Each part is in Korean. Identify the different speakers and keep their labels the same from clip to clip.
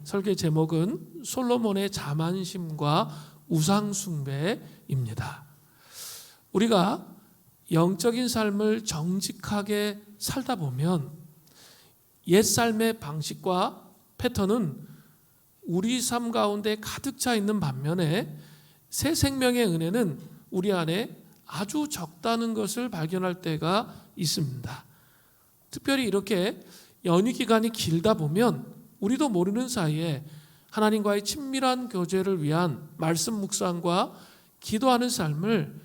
Speaker 1: 설교 제목은 솔로몬의 자만심과 우상숭배입니다. 우리가 영적인 삶을 정직하게 살다 보면 옛 삶의 방식과 패턴은 우리 삶 가운데 가득 차 있는 반면에 새 생명의 은혜는 우리 안에 아주 적다는 것을 발견할 때가 있습니다. 특별히 이렇게 연휴 기간이 길다 보면 우리도 모르는 사이에 하나님과의 친밀한 교제를 위한 말씀 묵상과 기도하는 삶을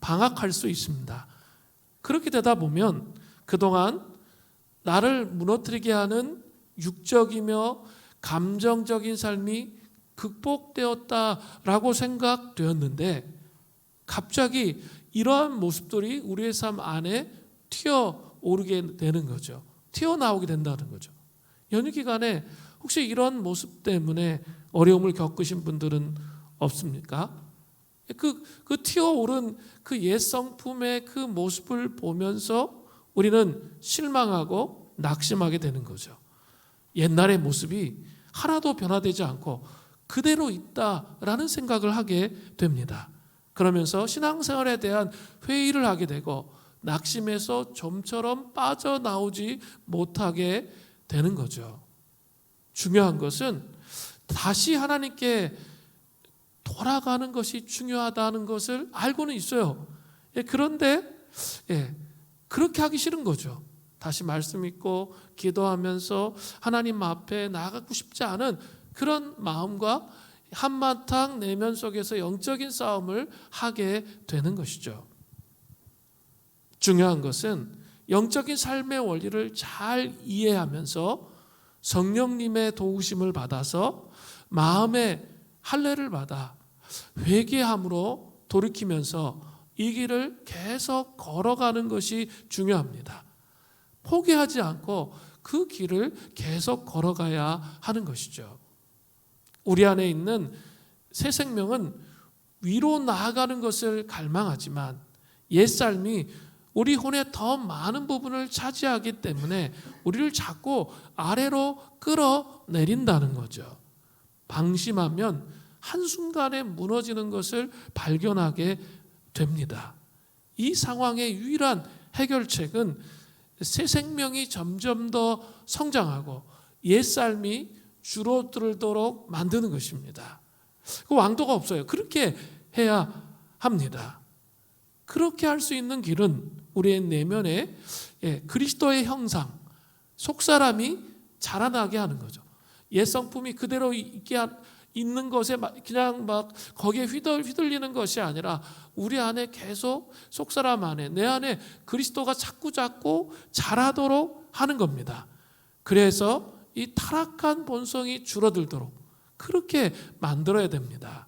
Speaker 1: 방학할 수 있습니다. 그렇게 되다 보면 그동안 나를 무너뜨리게 하는 육적이며 감정적인 삶이 극복되었다라고 생각되었는데 갑자기 이러한 모습들이 우리의 삶 안에 튀어오르게 되는 거죠. 튀어나오게 된다는 거죠. 연휴 기간에 혹시 이런 모습 때문에 어려움을 겪으신 분들은 없습니까? 그 튀어오른 그 옛 성품의 그 모습을 보면서 우리는 실망하고 낙심하게 되는 거죠. 옛날의 모습이 하나도 변화되지 않고 그대로 있다라는 생각을 하게 됩니다. 그러면서 신앙생활에 대한 회의를 하게 되고 낙심해서 좀처럼 빠져나오지 못하게 되는 거죠. 중요한 것은 다시 하나님께 돌아가는 것이 중요하다는 것을 알고는 있어요. 그런데 그렇게 하기 싫은 거죠. 다시 말씀 읽고 기도하면서 하나님 앞에 나아가고 싶지 않은 그런 마음과 한바탕 내면 속에서 영적인 싸움을 하게 되는 것이죠. 중요한 것은 영적인 삶의 원리를 잘 이해하면서 성령님의 도우심을 받아서 마음의 할례를 받아 회개함으로 돌이키면서 이 길을 계속 걸어가는 것이 중요합니다. 포기하지 않고 그 길을 계속 걸어가야 하는 것이죠. 우리 안에 있는 새 생명은 위로 나아가는 것을 갈망하지만 옛 삶이 우리 혼의 더 많은 부분을 차지하기 때문에 우리를 자꾸 아래로 끌어내린다는 거죠. 방심하면 한순간에 무너지는 것을 발견하게 됩니다. 이 상황의 유일한 해결책은 새 생명이 점점 더 성장하고 옛 삶이 줄어들도록 만드는 것입니다. 그 왕도가 없어요. 그렇게 해야 합니다. 그렇게 할 수 있는 길은 우리의 내면에 그리스도의 형상, 속사람이 자라나게 하는 거죠. 옛 성품이 그대로 있는 것에 그냥 막 거기에 휘둘리는 것이 아니라 우리 안에 계속 속사람 안에 내 안에 그리스도가 자꾸 자라도록 하는 겁니다. 그래서 이 타락한 본성이 줄어들도록 그렇게 만들어야 됩니다.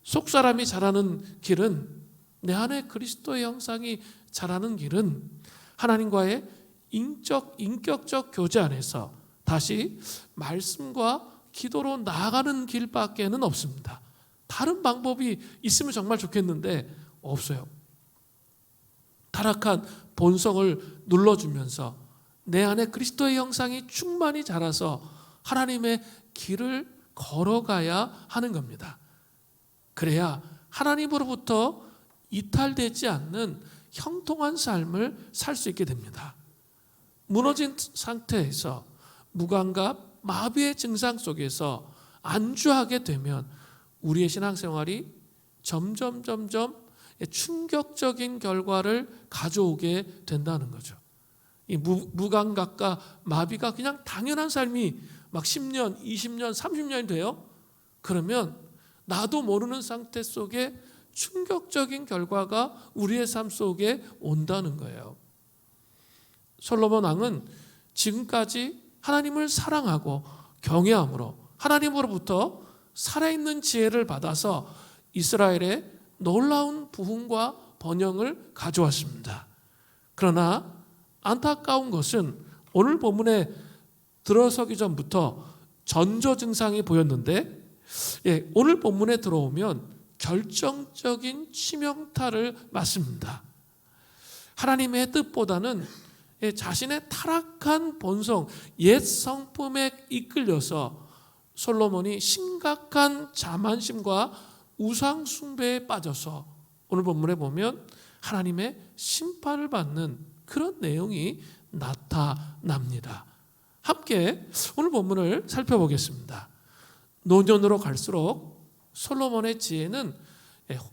Speaker 1: 속사람이 자라는 길은 내 안에 그리스도의 형상이 자라는 길은 하나님과의 인격적 교제 안에서 다시 말씀과 기도로 나아가는 길밖에는 없습니다. 다른 방법이 있으면 정말 좋겠는데 없어요. 타락한 본성을 눌러주면서 내 안에 그리스도의 형상이 충만히 자라서 하나님의 길을 걸어가야 하는 겁니다. 그래야 하나님으로부터 이탈되지 않는 형통한 삶을 살 수 있게 됩니다. 무너진 상태에서 무감각, 마비의 증상 속에서 안주하게 되면 우리의 신앙생활이 점점 충격적인 결과를 가져오게 된다는 거죠. 이 무감각과 마비가 그냥 당연한 삶이 막 10년, 20년, 30년이 돼요. 그러면 나도 모르는 상태 속에 충격적인 결과가 우리의 삶 속에 온다는 거예요. 솔로몬 왕은 지금까지 하나님을 사랑하고 경외함으로 하나님으로부터 살아있는 지혜를 받아서 이스라엘의 놀라운 부흥과 번영을 가져왔습니다. 그러나 안타까운 것은 오늘 본문에 들어서기 전부터 전조 증상이 보였는데 오늘 본문에 들어오면 결정적인 치명타를 맞습니다. 하나님의 뜻보다는 자신의 타락한 본성, 옛 성품에 이끌려서 솔로몬이 심각한 자만심과 우상 숭배에 빠져서 오늘 본문에 보면 하나님의 심판을 받는 그런 내용이 나타납니다. 함께 오늘 본문을 살펴보겠습니다. 노년으로 갈수록 솔로몬의 지혜는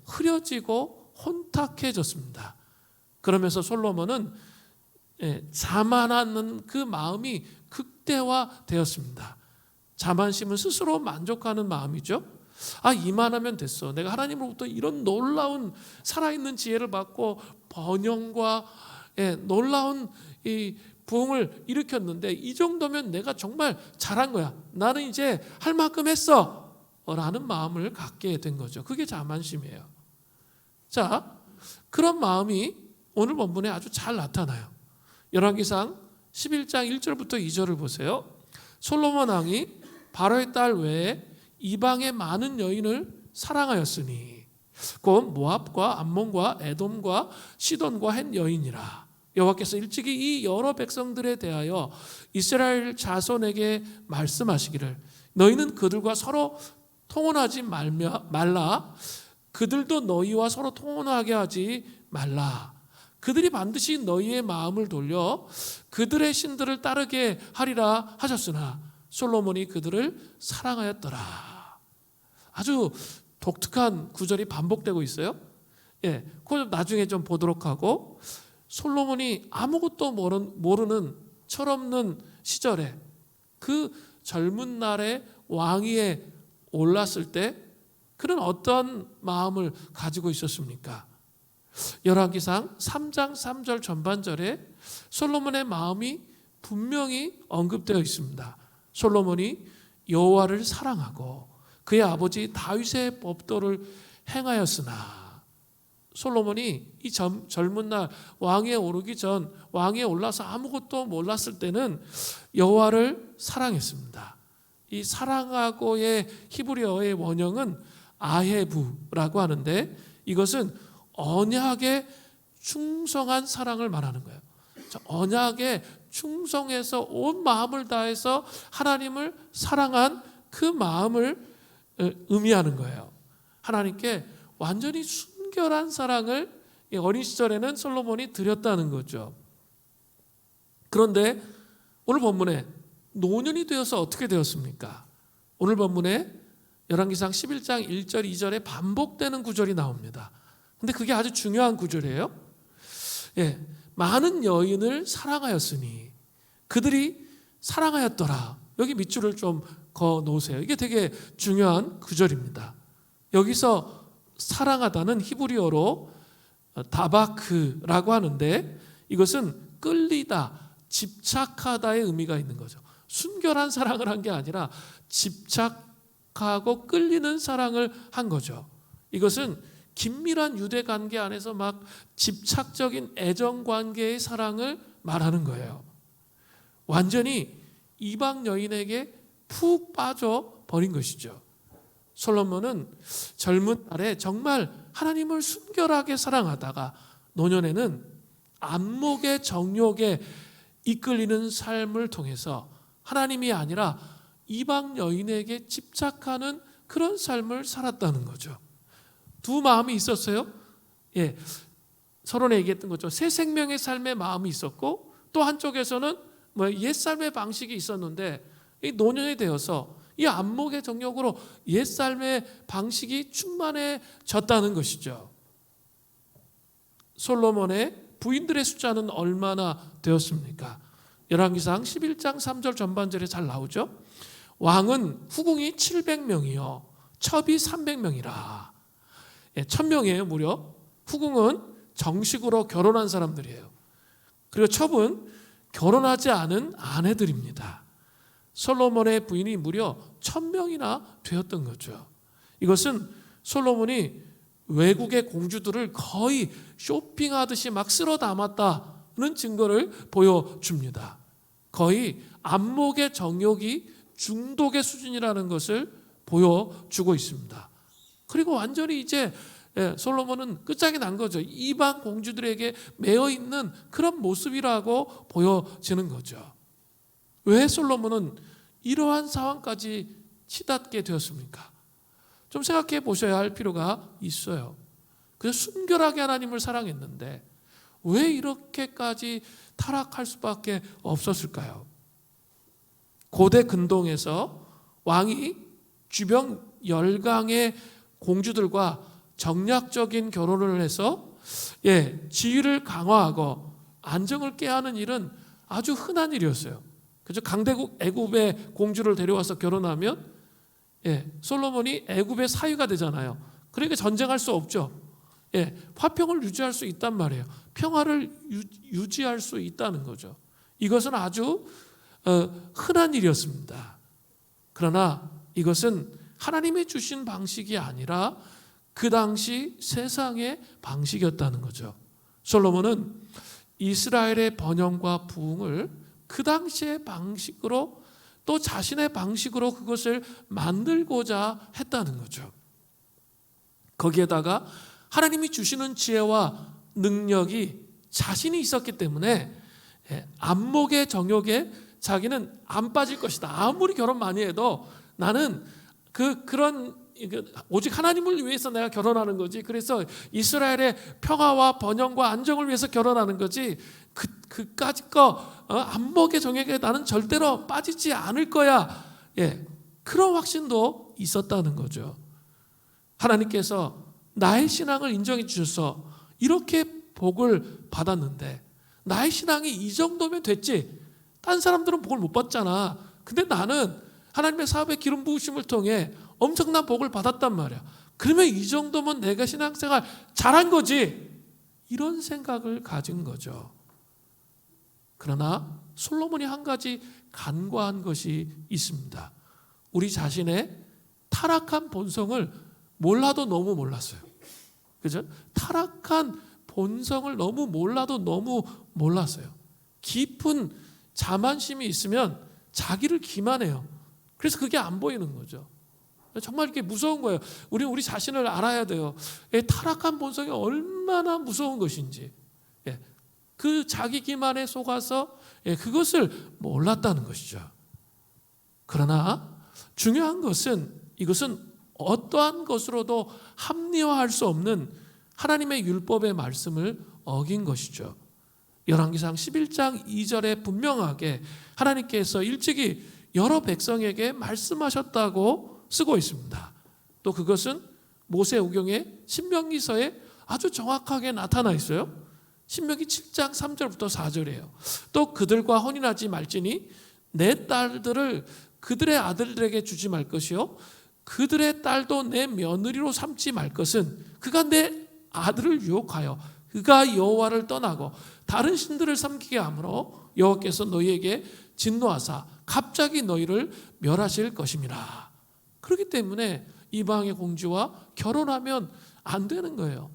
Speaker 1: 흐려지고 혼탁해졌습니다. 그러면서 솔로몬은 자만하는 그 마음이 극대화되었습니다. 자만심은 스스로 만족하는 마음이죠. 이만하면 됐어. 내가 하나님으로부터 이런 놀라운 살아있는 지혜를 받고 번영과 놀라운 이 부흥을 일으켰는데 이 정도면 내가 정말 잘한 거야. 나는 이제 할 만큼 했어 라는 마음을 갖게 된 거죠. 그게 자만심이에요. 자, 그런 마음이 오늘 본문에 아주 잘 나타나요. 열왕기상 11장 1절부터 2절을 보세요. 솔로몬 왕이 바로의 딸 외에 이방의 많은 여인을 사랑하였으니 곧 모압과 암몬과 에돔과 시돈과 헷 여인이라. 여호와께서 일찍이 이 여러 백성들에 대하여 이스라엘 자손에게 말씀하시기를 너희는 그들과 서로 통혼하지 말라. 그들도 너희와 서로 통혼하게 하지 말라. 그들이 반드시 너희의 마음을 돌려 그들의 신들을 따르게 하리라 하셨으나 솔로몬이 그들을 사랑하였더라. 아주 독특한 구절이 반복되고 있어요. 그거 나중에 좀 보도록 하고, 솔로몬이 아무것도 모르는 철없는 시절에 그 젊은 날에 왕위에 올랐을 때 그는 어떤 마음을 가지고 있었습니까? 열왕기상 3장 3절 전반절에 솔로몬의 마음이 분명히 언급되어 있습니다. 솔로몬이 여호와를 사랑하고 그의 아버지 다윗의 법도를 행하였으나, 솔로몬이 이 젊은 날 왕위에 오르기 전, 왕위에 올라서 아무것도 몰랐을 때는 여호와를 사랑했습니다. 이 사랑하고의 히브리어의 원형은 아헤부라고 하는데 이것은 언약에 충성한 사랑을 말하는 거예요. 언약에 충성해서 온 마음을 다해서 하나님을 사랑한 그 마음을 의미하는 거예요. 하나님께 완전히 순결한 사랑을 어린 시절에는 솔로몬이 드렸다는 거죠. 그런데 오늘 본문에 노년이 되어서 어떻게 되었습니까? 오늘 본문에 열왕기상 11장 1절 2절에 반복되는 구절이 나옵니다. 근데 그게 아주 중요한 구절이에요. 많은 여인을 사랑하였으니 그들이 사랑하였더라. 여기 밑줄을 좀 그어 놓으세요. 이게 되게 중요한 구절입니다. 여기서 사랑하다는 히브리어로 다바크라고 하는데 이것은 끌리다, 집착하다의 의미가 있는 거죠. 순결한 사랑을 한 게 아니라 집착하고 끌리는 사랑을 한 거죠. 이것은 긴밀한 유대 관계 안에서 막 집착적인 애정 관계의 사랑을 말하는 거예요. 완전히 이방 여인에게 푹 빠져 버린 것이죠. 솔로몬은 젊은 날에 정말 하나님을 순결하게 사랑하다가 노년에는 안목의 정욕에 이끌리는 삶을 통해서 하나님이 아니라 이방 여인에게 집착하는 그런 삶을 살았다는 거죠. 두 마음이 있었어요. 서론에 얘기했던 것처럼 새 생명의 삶의 마음이 있었고, 또 한쪽에서는 옛 삶의 방식이 있었는데 이 노년이 되어서 이 안목의 정욕으로 옛 삶의 방식이 충만해졌다는 것이죠. 솔로몬의 부인들의 숫자는 얼마나 되었습니까? 열왕기상 11장 3절 전반절에 잘 나오죠. 왕은 후궁이 700명이요 첩이 300명이라. 1000명이에요 무려. 후궁은 정식으로 결혼한 사람들이에요. 그리고 첩은 결혼하지 않은 아내들입니다. 솔로몬의 부인이 무려 1000명이나 되었던 거죠. 이것은 솔로몬이 외국의 공주들을 거의 쇼핑하듯이 막 쓸어 담았다는 증거를 보여줍니다. 거의 안목의 정욕이 중독의 수준이라는 것을 보여주고 있습니다. 그리고 완전히 이제 솔로몬은 끝장이 난 거죠. 이방 공주들에게 매여 있는 그런 모습이라고 보여지는 거죠. 왜 솔로몬은 이러한 상황까지 치닫게 되었습니까? 좀 생각해 보셔야 할 필요가 있어요. 그래서 순결하게 하나님을 사랑했는데 왜 이렇게까지 타락할 수밖에 없었을까요? 고대 근동에서 왕이 주변 열강의 공주들과 정략적인 결혼을 해서 지위를 강화하고 안정을 깨하는 일은 아주 흔한 일이었어요. 그죠? 강대국 애굽의 공주를 데려와서 결혼하면 솔로몬이 애굽의 사위가 되잖아요. 그러니까 전쟁할 수 없죠. 화평을 유지할 수 있단 말이에요. 평화를 유지할 수 있다는 거죠. 이것은 아주 흔한 일이었습니다. 그러나 이것은 하나님이 주신 방식이 아니라 그 당시 세상의 방식이었다는 거죠. 솔로몬은 이스라엘의 번영과 부흥을 그 당시의 방식으로 또 자신의 방식으로 그것을 만들고자 했다는 거죠. 거기에다가 하나님이 주시는 지혜와 능력이 자신이 있었기 때문에 안목의 정욕에 자기는 안 빠질 것이다. 아무리 결혼 많이 해도 나는 그런 오직 하나님을 위해서 내가 결혼하는 거지. 그래서 이스라엘의 평화와 번영과 안정을 위해서 결혼하는 거지. 그까짓 안목의 정욕에 나는 절대로 빠지지 않을 거야. 그런 확신도 있었다는 거죠. 하나님께서 나의 신앙을 인정해 주셔서 이렇게 복을 받았는데 나의 신앙이 이 정도면 됐지. 딴 사람들은 복을 못 받잖아. 근데 나는 하나님의 사업의 기름 부으심을 통해 엄청난 복을 받았단 말이야. 그러면 이 정도면 내가 신앙생활 잘한 거지. 이런 생각을 가진 거죠. 그러나 솔로몬이 한 가지 간과한 것이 있습니다. 우리 자신의 타락한 본성을 몰라도 너무 몰랐어요. 그죠? 타락한 본성을 너무 몰라도 너무 몰랐어요. 깊은 자만심이 있으면 자기를 기만해요. 그래서 그게 안 보이는 거죠. 정말 이렇게 무서운 거예요. 우리 자신을 알아야 돼요. 타락한 본성이 얼마나 무서운 것인지. 그 자기 기만에 속아서 그것을 몰랐다는 것이죠. 그러나 중요한 것은 이것은 어떠한 것으로도 합리화할 수 없는 하나님의 율법의 말씀을 어긴 것이죠. 열왕기상 11장 2절에 분명하게 하나님께서 일찍이 여러 백성에게 말씀하셨다고 쓰고 있습니다. 또 그것은 모세오경의 신명기서에 아주 정확하게 나타나 있어요. 신명기 7장 3절부터 4절이에요. 또 그들과 혼인하지 말지니 내 딸들을 그들의 아들들에게 주지 말 것이요 그들의 딸도 내 며느리로 삼지 말 것은 그가 내 아들을 유혹하여 그가 여호와를 떠나고 다른 신들을 섬기게 하므로 여호와께서 너희에게 진노하사 갑자기 너희를 멸하실 것임이라. 그렇기 때문에 이방의 공주와 결혼하면 안 되는 거예요.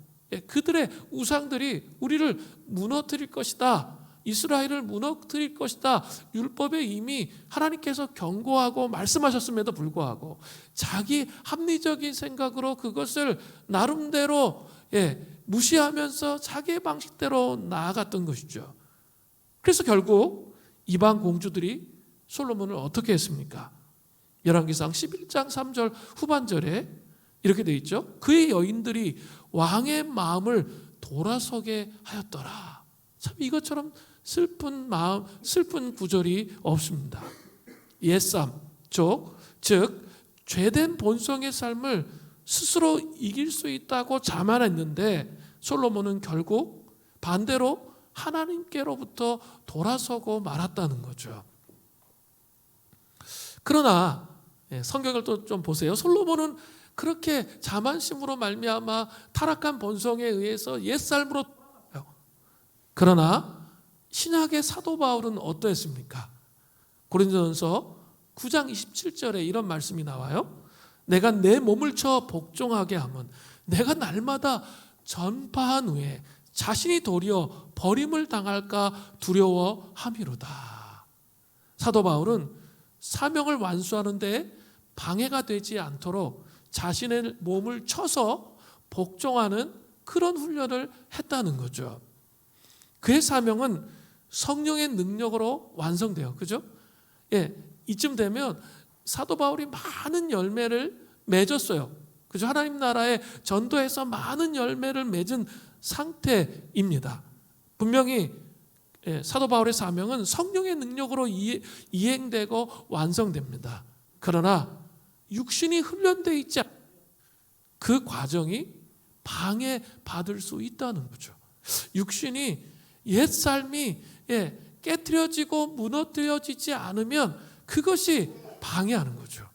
Speaker 1: 그들의 우상들이 우리를 무너뜨릴 것이다. 이스라엘을 무너뜨릴 것이다. 율법에 이미 하나님께서 경고하고 말씀하셨음에도 불구하고 자기 합리적인 생각으로 그것을 나름대로 무시하면서 자기의 방식대로 나아갔던 것이죠. 그래서 결국 이방 공주들이 솔로몬을 어떻게 했습니까? 열왕기상 11장 3절 후반절에 이렇게 되어 있죠. 그의 여인들이 왕의 마음을 돌아서게 하였더라. 참 이것처럼 슬픈 마음, 슬픈 구절이 없습니다. 옛삶, 즉 죄된 본성의 삶을 스스로 이길 수 있다고 자만했는데 솔로몬은 결국 반대로 하나님께로부터 돌아서고 말았다는 거죠. 그러나 성경을 또 좀 보세요. 솔로몬은 그렇게 자만심으로 말미암아 타락한 본성에 의해서 옛삶으로 그러나 신약의 사도 바울은 어떠했습니까? 고린도전서 9장 27절에 이런 말씀이 나와요. 내가 내 몸을 쳐 복종하게 하면 내가 날마다 전파한 후에 자신이 도리어 버림을 당할까 두려워함이로다. 사도 바울은 사명을 완수하는 데 방해가 되지 않도록 자신의 몸을 쳐서 복종하는 그런 훈련을 했다는 거죠. 그의 사명은 성령의 능력으로 완성돼요. 그죠? 이쯤 되면 사도 바울이 많은 열매를 맺었어요. 그죠? 하나님 나라에 전도해서 많은 열매를 맺은 상태입니다. 분명히 사도 바울의 사명은 성령의 능력으로 이행되고 완성됩니다. 그러나 육신이 훈련되어 있지 않은 그 과정이 방해받을 수 있다는 거죠. 육신이 옛삶이 깨트려지고 무너뜨려지지 않으면 그것이 방해하는 거죠.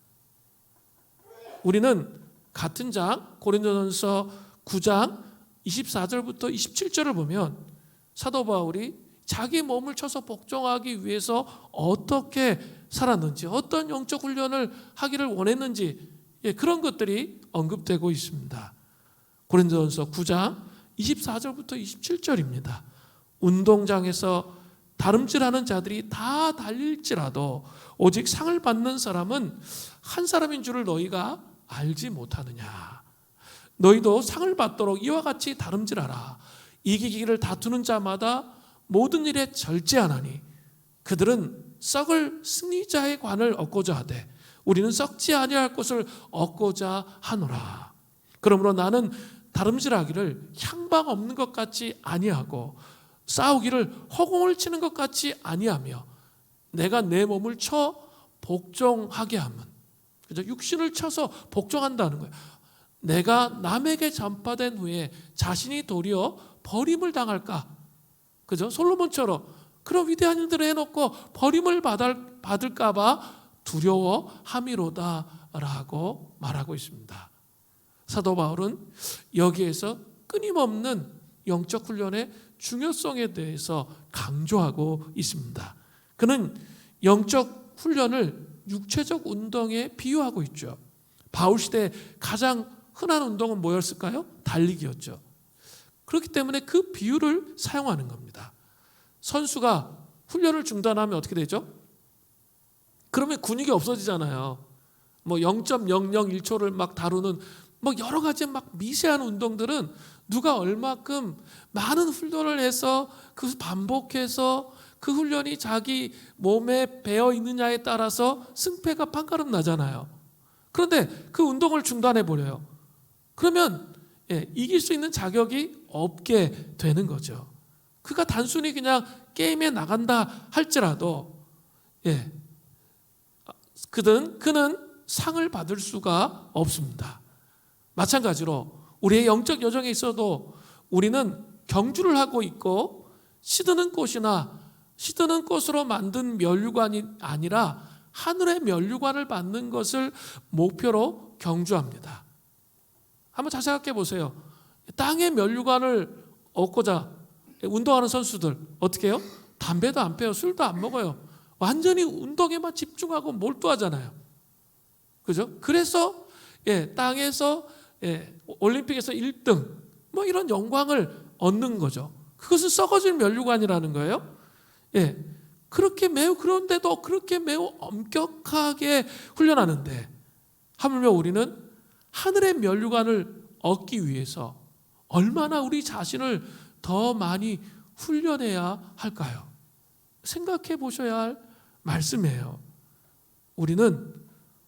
Speaker 1: 우리는 같은 장 고린도전서 9장 24절부터 27절을 보면 사도 바울이 자기 몸을 쳐서 복종하기 위해서 어떻게 살았는지, 어떤 영적 훈련을 하기를 원했는지, 그런 것들이 언급되고 있습니다. 고린도전서 9장 24절부터 27절입니다. 운동장에서 다름질하는 자들이 다 달릴지라도 오직 상을 받는 사람은 한 사람인 줄을 너희가 알지 못하느냐. 너희도 상을 받도록 이와 같이 다름질하라. 이기기를 다투는 자마다 모든 일에 절제하나니 그들은 썩을 승리자의 관을 얻고자 하되 우리는 썩지 아니할 것을 얻고자 하노라. 그러므로 나는 다름질하기를 향방 없는 것 같이 아니하고 싸우기를 허공을 치는 것 같이 아니하며 내가 내 몸을 쳐 복종하게 하면, 그죠? 육신을 쳐서 복종한다는 거예요. 내가 남에게 전파된 후에 자신이 도리어 버림을 당할까? 그죠? 솔로몬처럼 그런 위대한 일들을 해놓고 버림을 받을까 봐 두려워함이로다라고 말하고 있습니다. 사도 바울은 여기에서 끊임없는 영적 훈련의 중요성에 대해서 강조하고 있습니다. 그는 영적 훈련을 육체적 운동에 비유하고 있죠. 바울 시대 가장 흔한 운동은 뭐였을까요? 달리기였죠. 그렇기 때문에 그 비유를 사용하는 겁니다. 선수가 훈련을 중단하면 어떻게 되죠? 그러면 근육이 없어지잖아요. 뭐 0.001초를 막 다루는 뭐 여러 가지 막 미세한 운동들은 누가 얼마큼 많은 훈련을 해서 그 반복해서 그 훈련이 자기 몸에 배어 있느냐에 따라서 승패가 판가름 나잖아요. 그런데 그 운동을 중단해 버려요. 그러면 이길 수 있는 자격이 없게 되는 거죠. 그가 단순히 그냥 게임에 나간다 할지라도 그는 상을 받을 수가 없습니다. 마찬가지로 우리의 영적 여정에 있어도 우리는 경주를 하고 있고 시드는 꽃으로 만든 면류관이 아니라 하늘의 면류관을 받는 것을 목표로 경주합니다. 한번 잘 생각해 보세요. 땅의 면류관을 얻고자 운동하는 선수들 어떻게 해요? 담배도 안 피워요. 술도 안 먹어요. 완전히 운동에만 집중하고 몰두하잖아요. 그죠? 그래서 땅에서 올림픽에서 1등 뭐 이런 영광을 얻는 거죠. 그것은 썩어질 면류관이라는 거예요. 그런데도 그렇게 매우 엄격하게 훈련하는데 하물며 우리는 하늘의 면류관을 얻기 위해서 얼마나 우리 자신을 더 많이 훈련해야 할까요? 생각해 보셔야 할 말씀이에요. 우리는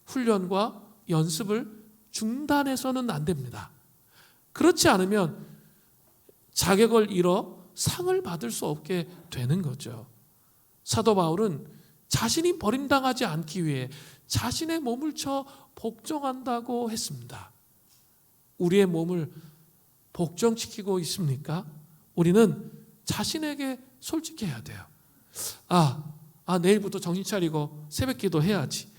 Speaker 1: 훈련과 연습을 중단해서는 안 됩니다. 그렇지 않으면 자격을 잃어 상을 받을 수 없게 되는 거죠. 사도 바울은 자신이 버림당하지 않기 위해 자신의 몸을 쳐 복종한다고 했습니다. 우리의 몸을 복종시키고 있습니까? 우리는 자신에게 솔직해야 돼요. 내일부터 정신 차리고 새벽 기도해야지.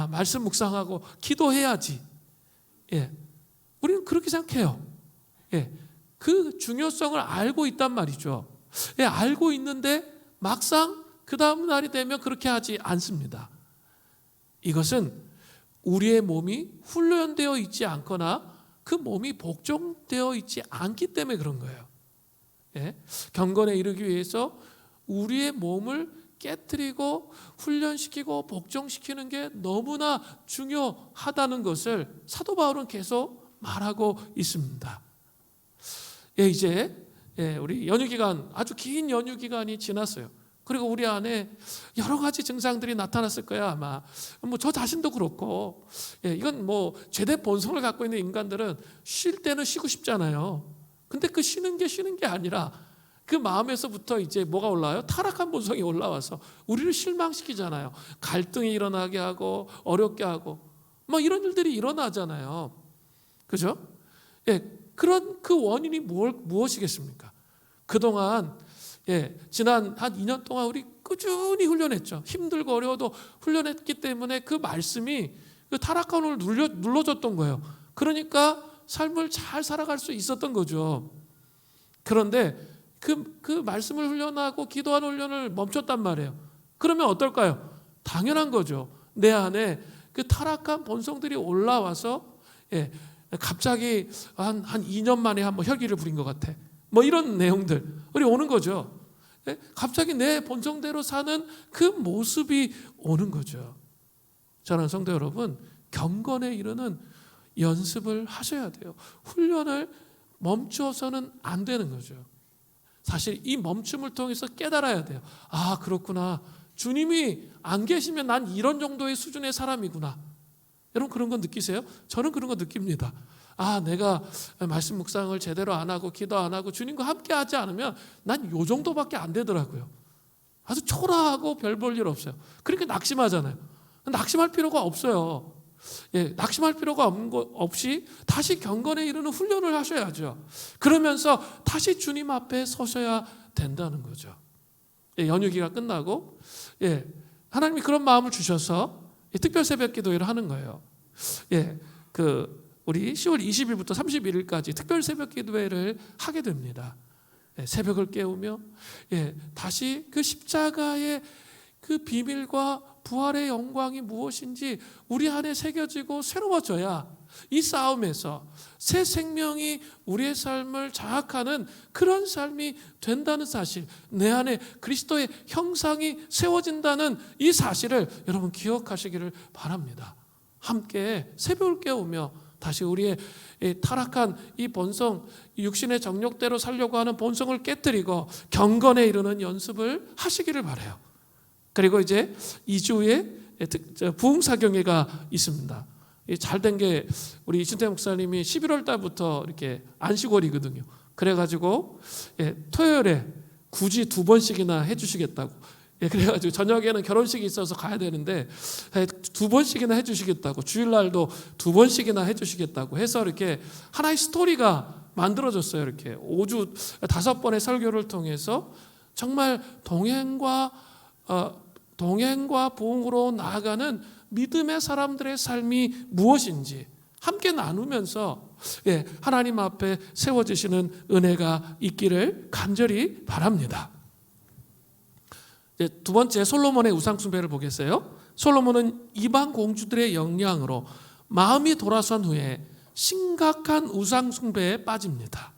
Speaker 1: 말씀 묵상하고 기도해야지. 우리는 그렇게 생각해요. 그 중요성을 알고 있단 말이죠. 알고 있는데 막상 그 다음 날이 되면 그렇게 하지 않습니다. 이것은 우리의 몸이 훈련되어 있지 않거나 그 몸이 복종되어 있지 않기 때문에 그런 거예요. 경건에 이르기 위해서 우리의 몸을 깨트리고 훈련시키고 복종시키는 게 너무나 중요하다는 것을 사도 바울은 계속 말하고 있습니다. 이제 우리 연휴 기간, 아주 긴 연휴 기간이 지났어요. 그리고 우리 안에 여러 가지 증상들이 나타났을 거야 아마. 저 자신도 그렇고, 이건 죄대 본성을 갖고 있는 인간들은 쉴 때는 쉬고 싶잖아요. 근데 그 쉬는 게 아니라 그 마음에서부터 이제 뭐가 올라와요? 타락한 본성이 올라와서 우리를 실망시키잖아요. 갈등이 일어나게 하고 어렵게 하고 이런 일들이 일어나잖아요. 그죠? 그런 그 원인이 무엇이겠습니까? 그동안 지난 한 2년 동안 우리 꾸준히 훈련했죠. 힘들고 어려워도 훈련했기 때문에 그 말씀이 그 타락함을 눌러줬던 거예요. 그러니까 삶을 잘 살아갈 수 있었던 거죠. 그런데 그 말씀을 훈련하고 기도하는 훈련을 멈췄단 말이에요. 그러면 어떨까요? 당연한 거죠. 내 안에 그 타락한 본성들이 올라와서 갑자기 한 2년 만에 한번 혈기를 부린 것 같아. 이런 내용들이 오는 거죠. 갑자기 내 본성대로 사는 그 모습이 오는 거죠. 저는 성도 여러분, 경건에 이르는 연습을 하셔야 돼요. 훈련을 멈추어서는 안 되는 거죠. 사실 이 멈춤을 통해서 깨달아야 돼요. 아, 그렇구나. 주님이 안 계시면 난 이런 정도의 수준의 사람이구나. 여러분 그런 거 느끼세요? 저는 그런 거 느낍니다. 아, 내가 말씀 묵상을 제대로 안 하고 기도 안 하고 주님과 함께 하지 않으면 난 요 정도밖에 안 되더라고요. 아주 초라하고 별 볼 일 없어요. 그러니까 낙심하잖아요. 낙심할 필요가 없어요. 낙심할 필요가 없이 다시 경건에 이르는 훈련을 하셔야죠. 그러면서 다시 주님 앞에 서셔야 된다는 거죠. 연휴기가 끝나고 하나님이 그런 마음을 주셔서 특별 새벽 기도회를 하는 거예요. 우리 10월 20일부터 31일까지 특별 새벽 기도회를 하게 됩니다. 새벽을 깨우며 다시 그 십자가의 그 비밀과 부활의 영광이 무엇인지 우리 안에 새겨지고 새로워져야 이 싸움에서 새 생명이 우리의 삶을 장악하는 그런 삶이 된다는 사실, 내 안에 그리스도의 형상이 세워진다는 이 사실을 여러분 기억하시기를 바랍니다. 함께 새벽을 깨우며 다시 우리의 타락한 이 본성, 육신의 정욕대로 살려고 하는 본성을 깨뜨리고 경건에 이르는 연습을 하시기를 바라요. 그리고 이제 2주 후에 부흥사경회가 있습니다. 잘된 게 우리 이춘태 목사님이 11월 달부터 이렇게 안식월이거든요. 그래가지고 토요일에 굳이 2번씩이나 해주시겠다고. 그래가지고 저녁에는 결혼식이 있어서 가야 되는데 2번씩이나 해주시겠다고, 주일날도 2번씩이나 해주시겠다고 해서 이렇게 하나의 스토리가 만들어졌어요. 이렇게 5주 5번의 설교를 통해서 정말 동행과 부흥으로 나아가는 믿음의 사람들의 삶이 무엇인지 함께 나누면서 하나님 앞에 세워지시는 은혜가 있기를 간절히 바랍니다. 두 번째, 솔로몬의 우상숭배를 보겠어요. 솔로몬은 이방 공주들의 영향으로 마음이 돌아선 후에 심각한 우상숭배에 빠집니다.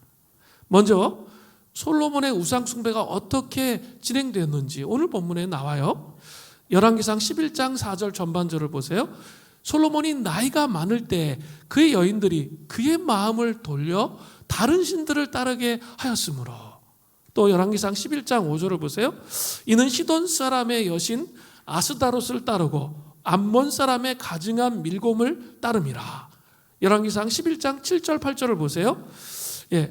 Speaker 1: 먼저 솔로몬의 우상숭배가 어떻게 진행되었는지 오늘 본문에 나와요. 열왕기상 11장 4절 전반절을 보세요. 솔로몬이 나이가 많을 때 그의 여인들이 그의 마음을 돌려 다른 신들을 따르게 하였으므로. 또 열왕기상 11장 5절을 보세요. 이는 시돈 사람의 여신 아스다롯을 따르고 암몬 사람의 가증한 밀곰을 따름이라. 열왕기상 11장 7절 8절을 보세요.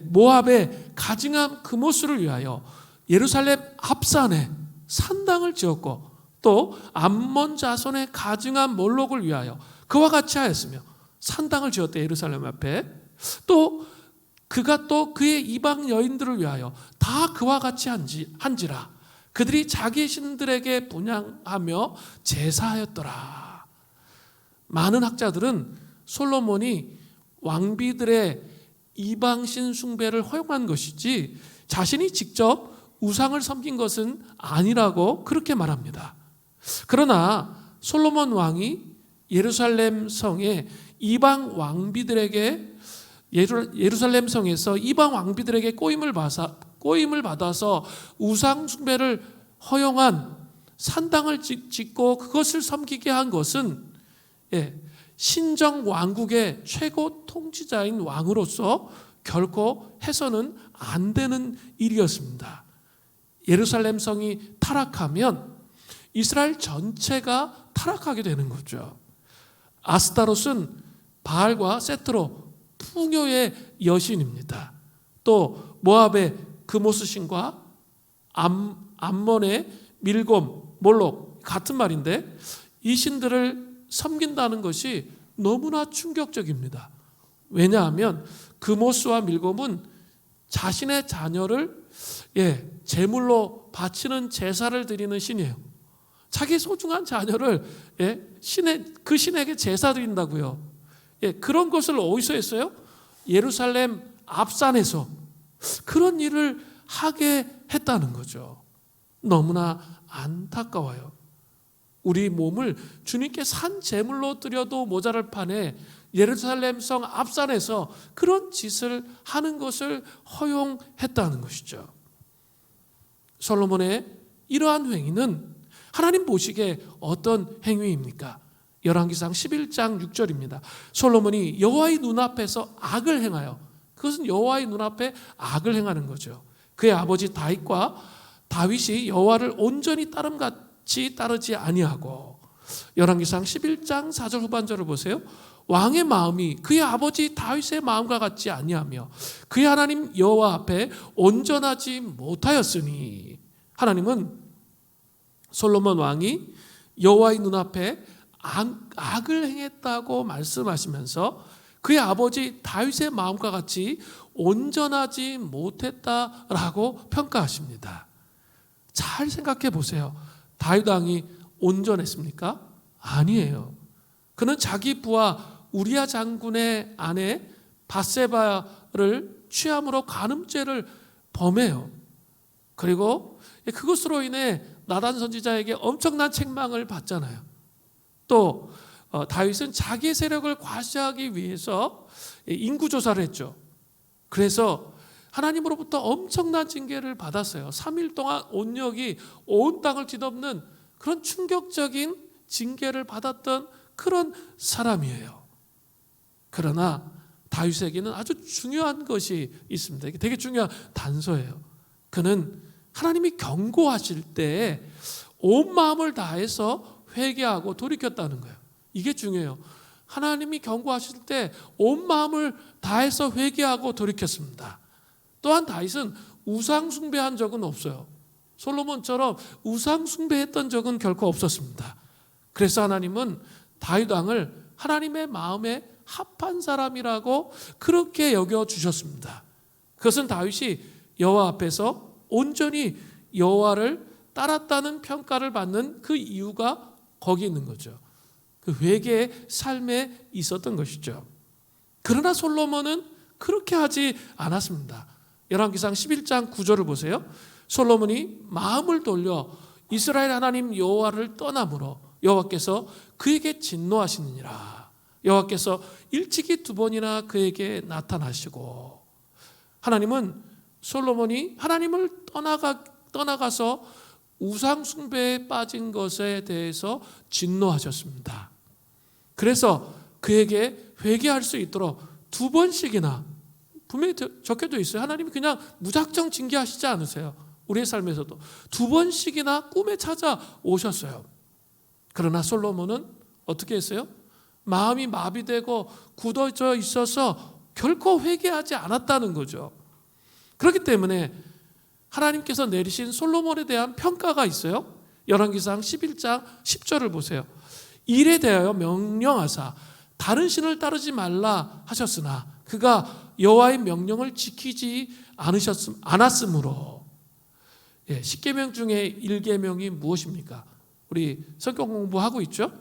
Speaker 1: 모압의 가증한 그모스를 위하여 예루살렘 앞산에 산당을 지었고 또 암몬 자손의 가증한 몰록을 위하여 그와 같이 하였으며 산당을 지었대. 예루살렘 앞에. 또 그가 또 그의 이방 여인들을 위하여 다 그와 같이 한지라. 그들이 자기 신들에게 분향하며 제사하였더라. 많은 학자들은 솔로몬이 왕비들의 이방신 숭배를 허용한 것이지 자신이 직접 우상을 섬긴 것은 아니라고 그렇게 말합니다. 그러나 솔로몬 왕이 예루살렘 성에 이방 왕비들에게 예루살렘 성에서 이방 왕비들에게 꼬임을 받아서 우상 숭배를 허용한 산당을 짓고 그것을 섬기게 한 것은 신정 왕국의 최고 통치자인 왕으로서 결코 해서는 안 되는 일이었습니다. 예루살렘 성이 타락하면 이스라엘 전체가 타락하게 되는 거죠. 아스타롯은 바알과 세트로 풍요의 여신입니다. 또 모압의 그모스 신과 암몬의 밀곰, 몰록 같은 말인데 이 신들을 섬긴다는 것이 너무나 충격적입니다. 왜냐하면 그모스와 밀곰은 자신의 자녀를 제물로 바치는 제사를 드리는 신이에요. 자기 소중한 자녀를 그 신에게 제사 드린다고요. 그런 것을 어디서 했어요? 예루살렘 앞산에서 그런 일을 하게 했다는 거죠. 너무나 안타까워요. 우리 몸을 주님께 산 제물로 드려도 모자랄 판에 예루살렘 성 앞산에서 그런 짓을 하는 것을 허용했다는 것이죠. 솔로몬의 이러한 행위는 하나님 보시기에 어떤 행위입니까? 열왕기상 11장 6절입니다. 솔로몬이 여호와의 눈앞에서 악을 행하여, 그것은 여호와의 눈앞에 악을 행하는 거죠. 그의 아버지 다윗이 여호와를 온전히 따름같이 따르지 아니하고, 열왕기상 11장 4절 후반절을 보세요. 왕의 마음이 그의 아버지 다윗의 마음과 같지 아니하며 그의 하나님 여호와 앞에 온전하지 못하였으니, 하나님은 솔로몬 왕이 여호와의 눈앞에 악을 행했다고 말씀하시면서 그의 아버지 다윗의 마음과 같이 온전하지 못했다라고 평가하십니다. 잘 생각해 보세요. 다윗 왕이 온전했습니까? 아니에요. 그는 자기 부하 우리야 장군의 아내 밧세바를 취함으로 간음죄를 범해요. 그리고 그것으로 인해 나단 선지자에게 엄청난 책망을 받잖아요. 또 다윗은 자기의 세력을 과시하기 위해서 인구조사를 했죠. 그래서 하나님으로부터 엄청난 징계를 받았어요. 3일 동안 온역이 온 땅을 뒤덮는 그런 충격적인 징계를 받았던 그런 사람이에요. 그러나 다윗에게는 아주 중요한 것이 있습니다. 이게 되게 중요한 단서예요. 그는 하나님이 경고하실 때 온 마음을 다해서 회개하고 돌이켰다는 거예요. 이게 중요해요. 하나님이 경고하실 때 온 마음을 다해서 회개하고 돌이켰습니다. 또한 다윗은 우상 숭배한 적은 없어요. 솔로몬처럼 우상 숭배했던 적은 결코 없었습니다. 그래서 하나님은 다윗 왕을 하나님의 마음에 합한 사람이라고 그렇게 여겨주셨습니다. 그것은 다윗이 여호와 앞에서 온전히 여호와를 따랐다는 평가를 받는 그 이유가 거기 있는 거죠. 그 회개의 삶에 있었던 것이죠. 그러나 솔로몬은 그렇게 하지 않았습니다. 열왕기상 11장 9절을 보세요. 솔로몬이 마음을 돌려 이스라엘 하나님 여호와를 떠남으로 여호와께서 그에게 진노하시느니라. 여호와께서 일찍이 2번이나 그에게 나타나시고, 하나님은 솔로몬이 하나님을 떠나가서 우상 숭배에 빠진 것에 대해서 진노하셨습니다. 그래서 그에게 회개할 수 있도록 2번씩이나, 분명히 적혀져 있어요. 하나님이 그냥 무작정 징계하시지 않으세요. 우리의 삶에서도 2번씩이나 꿈에 찾아오셨어요. 그러나 솔로몬은 어떻게 했어요? 마음이 마비되고 굳어져 있어서 결코 회개하지 않았다는 거죠. 그렇기 때문에 하나님께서 내리신 솔로몬에 대한 평가가 있어요. 열왕기상 11장 10절을 보세요. 일에 대하여 명령하사 다른 신을 따르지 말라 하셨으나 그가 여호와의 명령을 지키지 않았으므로. 십계명 중에 1계명이 무엇입니까? 우리 성경 공부하고 있죠?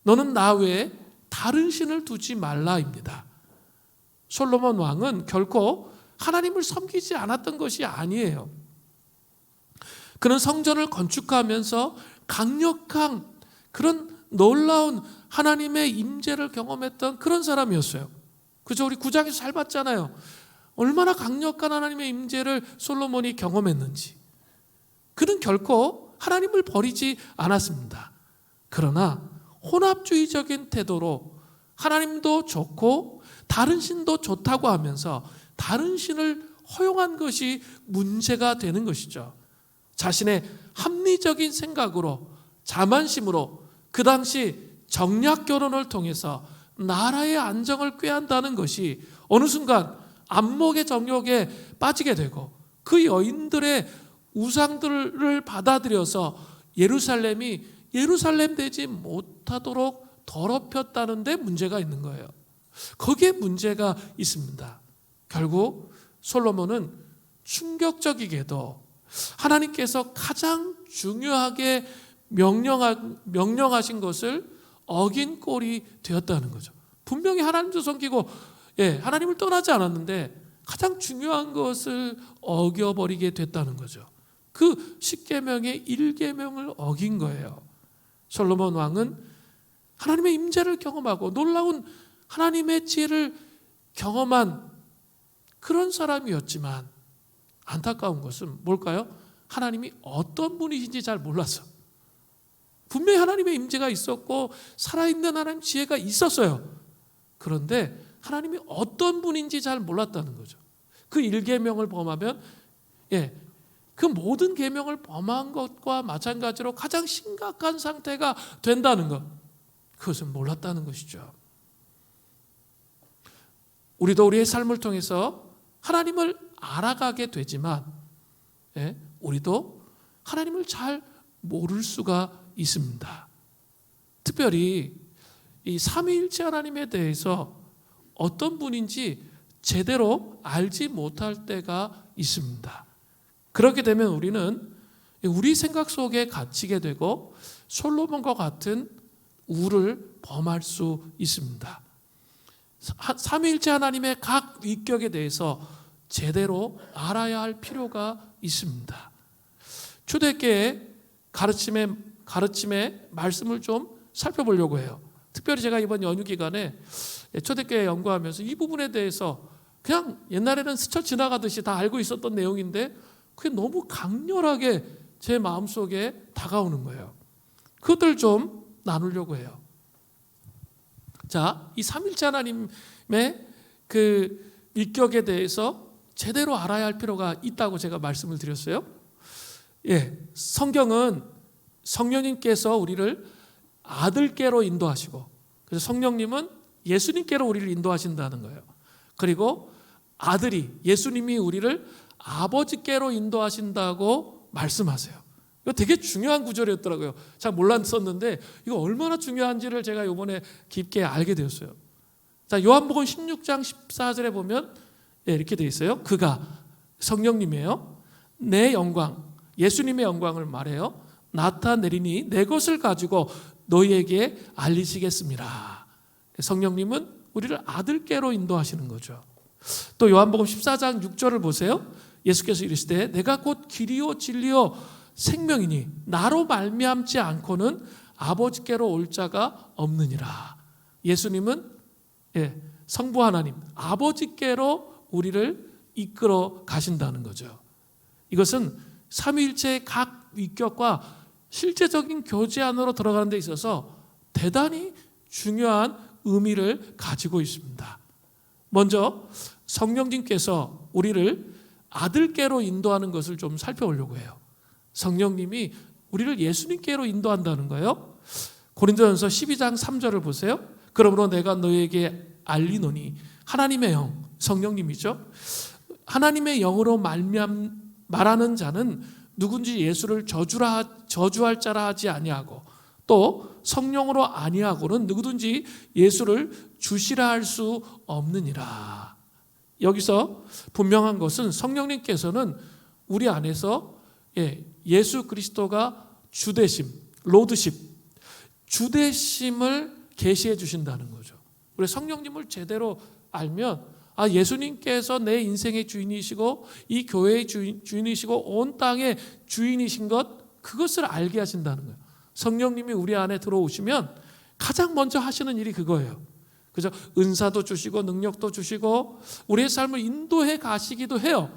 Speaker 1: 너는 나 외에 다른 신을 두지 말라입니다. 솔로몬 왕은 결코 하나님을 섬기지 않았던 것이 아니에요. 그는 성전을 건축하면서 강력한 그런 놀라운 하나님의 임재를 경험했던 그런 사람이었어요. 그죠? 우리 9장에서 잘 봤잖아요. 얼마나 강력한 하나님의 임재를 솔로몬이 경험했는지. 그는 결코 하나님을 버리지 않았습니다. 그러나 혼합주의적인 태도로 하나님도 좋고 다른 신도 좋다고 하면서 다른 신을 허용한 것이 문제가 되는 것이죠. 자신의 합리적인 생각으로, 자만심으로 그 당시 정략 결혼을 통해서 나라의 안정을 꾀한다는 것이 어느 순간 안목의 정욕에 빠지게 되고, 그 여인들의 우상들을 받아들여서 예루살렘이 예루살렘 되지 못하도록 더럽혔다는 데 문제가 있는 거예요. 거기에 문제가 있습니다. 결국 솔로몬은 충격적이게도 하나님께서 가장 중요하게 명령하신 것을 어긴 꼴이 되었다는 거죠. 분명히 하나님도 섬기고 하나님을 떠나지 않았는데 가장 중요한 것을 어겨버리게 됐다는 거죠. 그 10계명의 1계명을 어긴 거예요. 솔로몬 왕은 하나님의 임재를 경험하고 놀라운 하나님의 지혜를 경험한 그런 사람이었지만, 안타까운 것은 뭘까요? 하나님이 어떤 분이신지 잘 몰랐어. 분명히 하나님의 임재가 있었고 살아있는 하나님 지혜가 있었어요. 그런데 하나님이 어떤 분인지 잘 몰랐다는 거죠. 그 1계명을 범하면 그 모든 계명을 범한 것과 마찬가지로 가장 심각한 상태가 된다는 것, 그것은 몰랐다는 것이죠. 우리도 우리의 삶을 통해서 하나님을 알아가게 되지만 우리도 하나님을 잘 모를 수가 있습니다. 특별히 이 삼위일체 하나님에 대해서 어떤 분인지 제대로 알지 못할 때가 있습니다. 그렇게 되면 우리는 우리 생각 속에 갇히게 되고 솔로몬과 같은 우를 범할 수 있습니다. 삼위일체 하나님의 각 위격에 대해서 제대로 알아야 할 필요가 있습니다. 초대교회의 가르침의 말씀을 좀 살펴보려고 해요. 특별히 제가 이번 연휴 기간에 초대교회 연구하면서 이 부분에 대해서 그냥 옛날에는 스쳐 지나가듯이 다 알고 있었던 내용인데 그게 너무 강렬하게 제 마음속에 다가오는 거예요. 그것들 좀 나누려고 해요. 자, 이 삼일체 하나님의 그 위격에 대해서 제대로 알아야 할 필요가 있다고 제가 말씀을 드렸어요. 성경은 성령님께서 우리를 아들께로 인도하시고, 그래서 성령님은 예수님께로 우리를 인도하신다는 거예요. 그리고 아들이, 예수님이 우리를 아버지께로 인도하신다고 말씀하세요. 이거 되게 중요한 구절이었더라고요. 잘 몰랐었는데 이거 얼마나 중요한지를 제가 이번에 깊게 알게 되었어요. 자, 요한복음 16장 14절에 보면 이렇게 돼 있어요. 그가, 성령님이에요, 내 영광, 예수님의 영광을 말해요, 나타내리니 내 것을 가지고 너희에게 알리시겠습니다. 성령님은 우리를 아들께로 인도하시는 거죠. 또 요한복음 14장 6절을 보세요. 예수께서 이르시되 내가 곧 길이요 진리요 생명이니 나로 말미암지 않고는 아버지께로 올 자가 없느니라. 예수님은 성부 하나님, 아버지께로 우리를 이끌어 가신다는 거죠. 이것은 삼위일체의 각 위격과 실제적인 교제 안으로 들어가는 데 있어서 대단히 중요한 의미를 가지고 있습니다. 먼저 성령님께서 우리를 아들께로 인도하는 것을 좀 살펴보려고 해요. 성령님이 우리를 예수님께로 인도한다는 거예요. 고린도전서 12장 3절을 보세요. 그러므로 내가 너에게 알리노니 하나님의 영, 성령님이죠, 하나님의 영으로 말하는 자는 누군지 예수를 저주할 자라 하지 아니하고, 또 성령으로 아니하고는 누구든지 예수를 주시라 할 수 없느니라. 여기서 분명한 것은 성령님께서는 우리 안에서 예수 그리스도가 주되심, 로드십, 주되심을 계시해 주신다는 거죠. 우리 성령님을 제대로 알면 예수님께서 내 인생의 주인이시고 이 교회의 주인이시고 온 땅의 주인이신 것, 그것을 알게 하신다는 거예요. 성령님이 우리 안에 들어오시면 가장 먼저 하시는 일이 그거예요. 그죠? 은사도 주시고 능력도 주시고 우리의 삶을 인도해 가시기도 해요.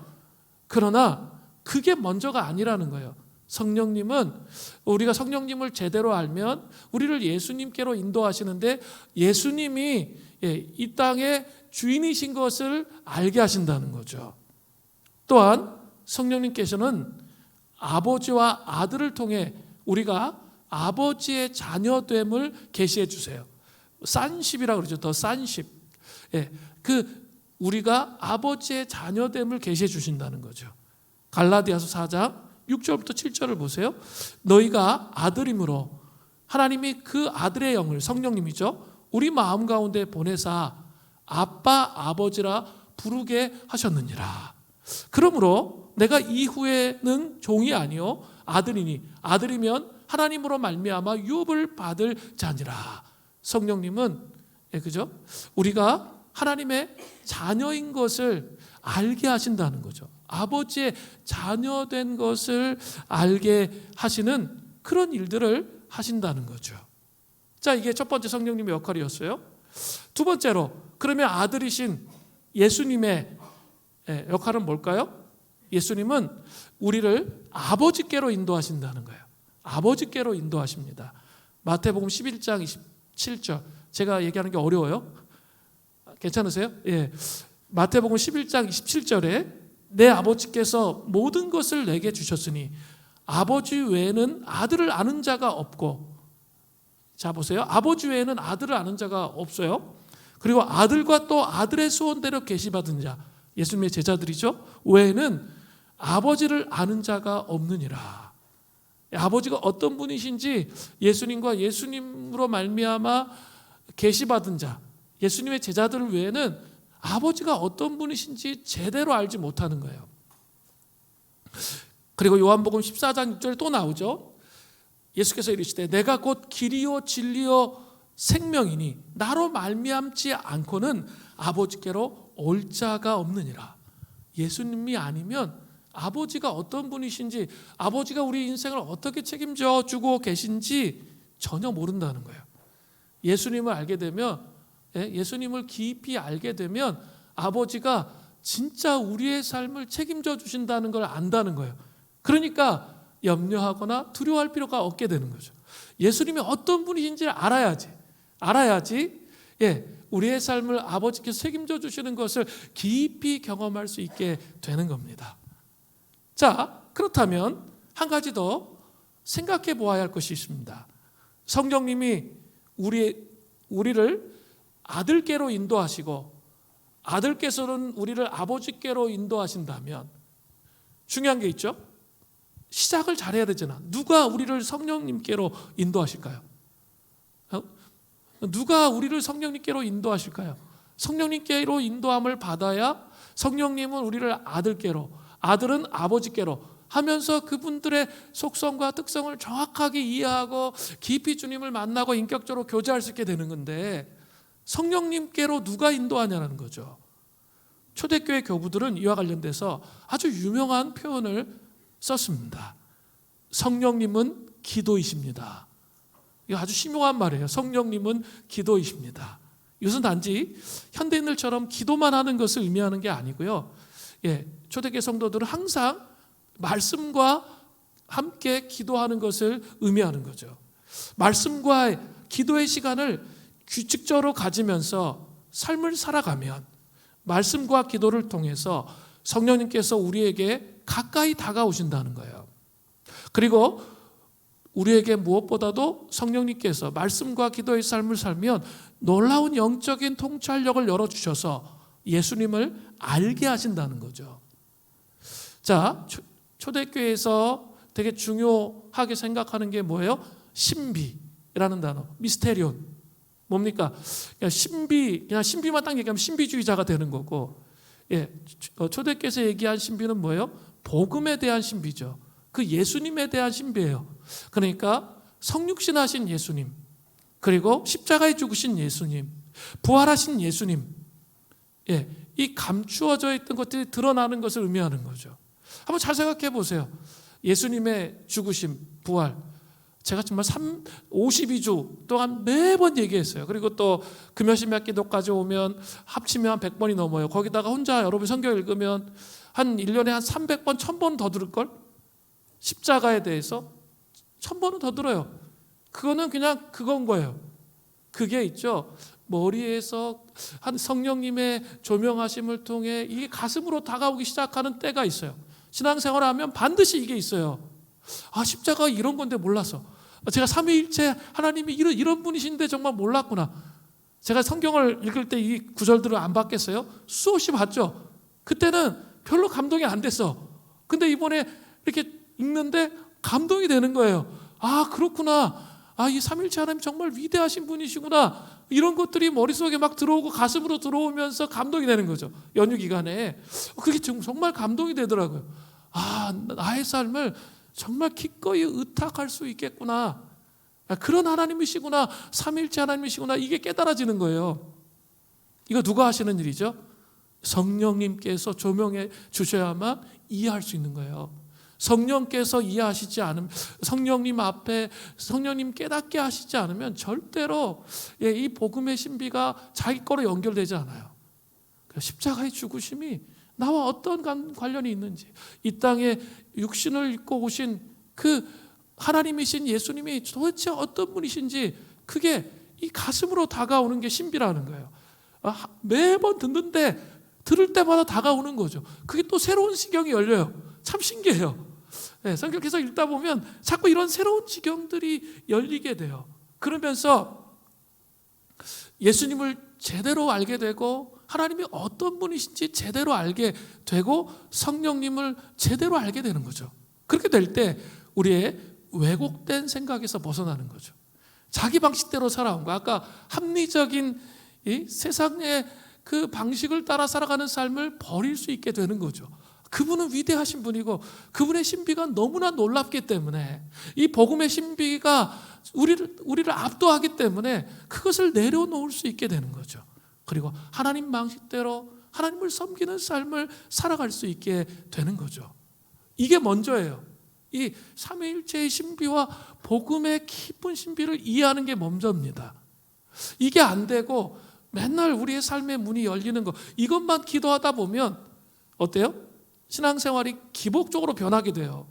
Speaker 1: 그러나 그게 먼저가 아니라는 거예요. 성령님은, 우리가 성령님을 제대로 알면 우리를 예수님께로 인도하시는데, 예수님이 이 땅의 주인이신 것을 알게 하신다는 거죠. 또한 성령님께서는 아버지와 아들을 통해 우리가 아버지의 자녀됨을 계시해 주세요. 산십이라고 그러죠. 더 산십. 예, 우리가 아버지의 자녀됨을 계시해 주신다는 거죠. 갈라디아서 4장 6절부터 7절을 보세요. 너희가 아들이므로 하나님이 그 아들의 영을, 성령님이죠, 우리 마음 가운데 보내사 아빠 아버지라 부르게 하셨느니라. 그러므로 내가 이후에는 종이 아니요 아들이니 아들이면 하나님으로 말미암아 유업을 받을 자니라. 성령님은 그죠? 우리가 하나님의 자녀인 것을 알게 하신다는 거죠. 아버지의 자녀된 것을 알게 하시는 그런 일들을 하신다는 거죠. 자, 이게 첫 번째 성령님의 역할이었어요. 두 번째로, 그러면 아들이신 예수님의 역할은 뭘까요? 예수님은 우리를 아버지께로 인도하신다는 거예요. 아버지께로 인도하십니다. 마태복음 11장 27절. 제가 얘기하는 게 어려워요? 괜찮으세요? 예. 마태복음 11장 27절에 내 아버지께서 모든 것을 내게 주셨으니 아버지 외에는 아들을 아는 자가 없고, 자 보세요. 아버지 외에는 아들을 아는 자가 없어요. 그리고 아들과 또 아들의 소원대로 계시받은 자, 예수님의 제자들이죠, 외에는 아버지를 아는 자가 없느니라. 아버지가 어떤 분이신지 예수님과 예수님으로 말미암아 계시받은 자, 예수님의 제자들 외에는 아버지가 어떤 분이신지 제대로 알지 못하는 거예요. 그리고 요한복음 14장 6절에 또 나오죠. 예수께서 이르시되 내가 곧 길이요 진리요 생명이니 나로 말미암지 않고는 아버지께로 올 자가 없느니라. 예수님이 아니면 아버지가 어떤 분이신지, 아버지가 우리 인생을 어떻게 책임져 주고 계신지 전혀 모른다는 거예요. 예수님을 알게 되면, 예수님을 깊이 알게 되면 아버지가 진짜 우리의 삶을 책임져 주신다는 걸 안다는 거예요. 그러니까 염려하거나 두려워할 필요가 없게 되는 거죠. 예수님이 어떤 분이신지를 알아야지 우리의 삶을 아버지께서 책임져 주시는 것을 깊이 경험할 수 있게 되는 겁니다. 자, 그렇다면 한 가지 더 생각해 보아야 할 것이 있습니다. 성령님이 우리를 아들께로 인도하시고 아들께서는 우리를 아버지께로 인도하신다면 중요한 게 있죠. 시작을 잘해야 되잖아. 누가 우리를 성령님께로 인도하실까요? 누가 우리를 성령님께로 인도하실까요? 성령님께로 인도함을 받아야 성령님은 우리를 아들께로, 아들은 아버지께로 하면서 그분들의 속성과 특성을 정확하게 이해하고 깊이 주님을 만나고 인격적으로 교제할 수 있게 되는 건데, 성령님께로 누가 인도하냐는 거죠. 초대교회 교부들은 이와 관련돼서 아주 유명한 표현을 썼습니다. 성령님은 기도이십니다. 이거 아주 심오한 말이에요. 성령님은 기도이십니다. 이것은 단지 현대인들처럼 기도만 하는 것을 의미하는 게 아니고요. 초대교회 성도들은 항상 말씀과 함께 기도하는 것을 의미하는 거죠. 말씀과 기도의 시간을 규칙적으로 가지면서 삶을 살아가면 말씀과 기도를 통해서 성령님께서 우리에게 가까이 다가오신다는 거예요. 그리고 우리에게 무엇보다도 성령님께서 말씀과 기도의 삶을 살면 놀라운 영적인 통찰력을 열어주셔서 예수님을 알게 하신다는 거죠. 자, 초대교회에서 되게 중요하게 생각하는 게 뭐예요? 신비라는 단어, 미스테리온. 뭡니까? 그냥 신비만 딱 얘기하면 신비주의자가 되는 거고, 초대교회에서 얘기한 신비는 뭐예요? 복음에 대한 신비죠. 그 예수님에 대한 신비예요. 그러니까 성육신하신 예수님, 그리고 십자가에 죽으신 예수님, 부활하신 예수님, 이 감추어져 있던 것들이 드러나는 것을 의미하는 거죠. 한번 잘 생각해 보세요. 예수님의 죽으심, 부활, 제가 정말 52주 동안 매번 얘기했어요. 그리고 또 금요신학 기도까지 오면 합치면 한 100번이 넘어요. 거기다가 혼자 여러분 성경 읽으면 한 1년에 한 300번, 1000번 더 들을걸? 십자가에 대해서 1000번은 더 들어요. 그거는 그냥 그건 거예요. 그게 있죠. 머리에서 한 성령님의 조명하심을 통해 이게 가슴으로 다가오기 시작하는 때가 있어요. 신앙생활을 하면 반드시 이게 있어요. 십자가 이런 건데 몰랐어. 제가 삼위일체 하나님이 이런 분이신데 정말 몰랐구나. 제가 성경을 읽을 때 이 구절들을 안 봤겠어요? 수없이 봤죠. 그때는 별로 감동이 안 됐어. 근데 이번에 이렇게 읽는데 감동이 되는 거예요. 그렇구나. 이 삼위일체 하나님 정말 위대하신 분이시구나. 이런 것들이 머릿속에 막 들어오고 가슴으로 들어오면서 감동이 되는 거죠. 연휴 기간에. 그게 정말 감동이 되더라고요. 나의 삶을 정말 기꺼이 의탁할 수 있겠구나. 그런 하나님이시구나. 삼위일체 하나님이시구나. 이게 깨달아지는 거예요. 이거 누가 하시는 일이죠? 성령님께서 조명해 주셔야만 이해할 수 있는 거예요. 성령께서 이해하시지 않으면, 성령님 앞에 성령님 깨닫게 하시지 않으면 절대로 이 복음의 신비가 자기 거로 연결되지 않아요. 십자가의 죽으심이 나와 어떤 관련이 있는지, 이 땅에 육신을 입고 오신 그 하나님이신 예수님이 도대체 어떤 분이신지, 그게 이 가슴으로 다가오는 게 신비라는 거예요. 매번 들을 때마다 다가오는 거죠. 그게 또 새로운 시경이 열려요. 참 신기해요. 성경 계속 읽다 보면 자꾸 이런 새로운 지경들이 열리게 돼요. 그러면서 예수님을 제대로 알게 되고, 하나님이 어떤 분이신지 제대로 알게 되고, 성령님을 제대로 알게 되는 거죠. 그렇게 될 때 우리의 왜곡된 생각에서 벗어나는 거죠. 자기 방식대로 살아온 거, 아까 합리적인 이 세상의 그 방식을 따라 살아가는 삶을 버릴 수 있게 되는 거죠. 그분은 위대하신 분이고 그분의 신비가 너무나 놀랍기 때문에, 이 복음의 신비가 우리를 압도하기 때문에 그것을 내려놓을 수 있게 되는 거죠. 그리고 하나님 방식대로 하나님을 섬기는 삶을 살아갈 수 있게 되는 거죠. 이게 먼저예요. 이 삼위일체의 신비와 복음의 깊은 신비를 이해하는 게 먼저입니다. 이게 안 되고 맨날 우리의 삶의 문이 열리는 거, 이것만 기도하다 보면 어때요? 신앙생활이 기복적으로 변하게 돼요.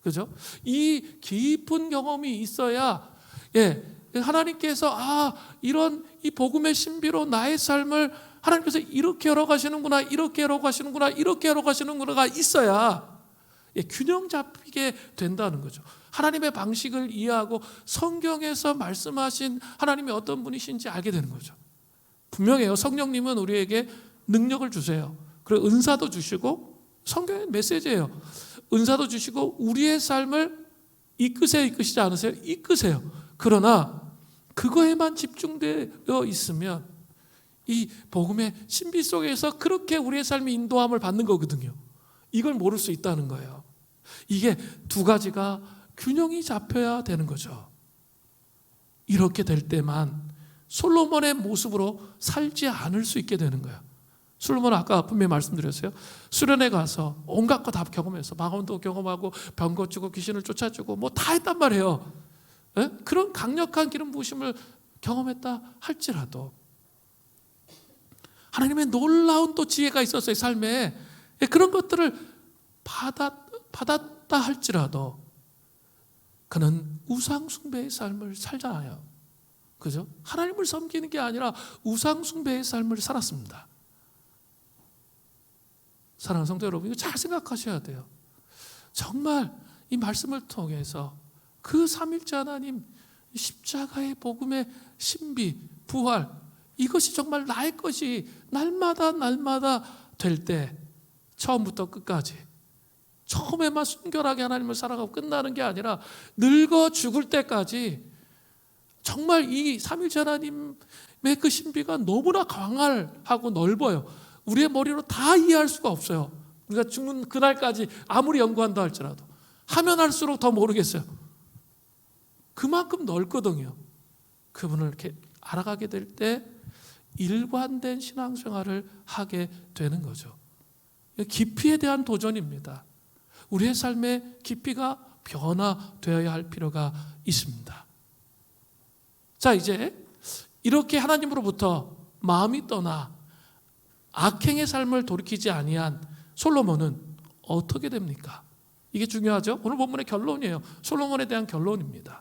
Speaker 1: 그죠? 이 깊은 경험이 있어야 하나님께서 이런 이 복음의 신비로 나의 삶을 하나님께서 이렇게 열어가시는구나, 이렇게 열어가시는구나, 이렇게 열어가시는구나가 있어야 균형 잡히게 된다는 거죠. 하나님의 방식을 이해하고 성경에서 말씀하신 하나님이 어떤 분이신지 알게 되는 거죠. 분명해요. 성령님은 우리에게 능력을 주세요. 그리고 은사도 주시고, 성경의 메시지예요. 은사도 주시고 우리의 삶을 이끄세요, 이끄시지 않으세요? 이끄세요. 그러나 그거에만 집중되어 있으면 이 복음의 신비 속에서 그렇게 우리의 삶이 인도함을 받는 거거든요. 이걸 모를 수 있다는 거예요. 이게 두 가지가 균형이 잡혀야 되는 거죠. 이렇게 될 때만 솔로몬의 모습으로 살지 않을 수 있게 되는 거예요. 솔로몬은 아까 분명히 말씀드렸어요. 수련회 가서 온갖 거 다 경험해서 방언도 경험하고 병 고치고 귀신을 쫓아주고 뭐 다 했단 말이에요. 그런 강력한 기름 부으심을 경험했다 할지라도 하나님의 놀라운 또 지혜가 있었어요. 삶에 그런 것들을 받았다 할지라도 그는 우상 숭배의 삶을 살잖아요. 그죠? 하나님을 섬기는 게 아니라 우상 숭배의 삶을 살았습니다. 사랑하는 성도 여러분, 이거 잘 생각하셔야 돼요. 정말 이 말씀을 통해서 그 삼위일체 하나님 십자가의 복음의 신비, 부활, 이것이 정말 나의 것이 날마다 될 때, 처음부터 끝까지 처음에만 순결하게 하나님을 살아가고 끝나는 게 아니라 늙어 죽을 때까지 정말 이 삼위일체 하나님의 그 신비가 너무나 광활하고 넓어요. 우리의 머리로 다 이해할 수가 없어요. 우리가 죽는 그날까지 아무리 연구한다 할지라도 하면 할수록 더 모르겠어요. 그만큼 넓거든요. 그분을 이렇게 알아가게 될 때 일관된 신앙생활을 하게 되는 거죠. 깊이에 대한 도전입니다. 우리의 삶의 깊이가 변화되어야 할 필요가 있습니다. 자, 이제 이렇게 하나님으로부터 마음이 떠나 악행의 삶을 돌이키지 아니한 솔로몬은 어떻게 됩니까? 이게 중요하죠. 오늘 본문의 결론이에요. 솔로몬에 대한 결론입니다.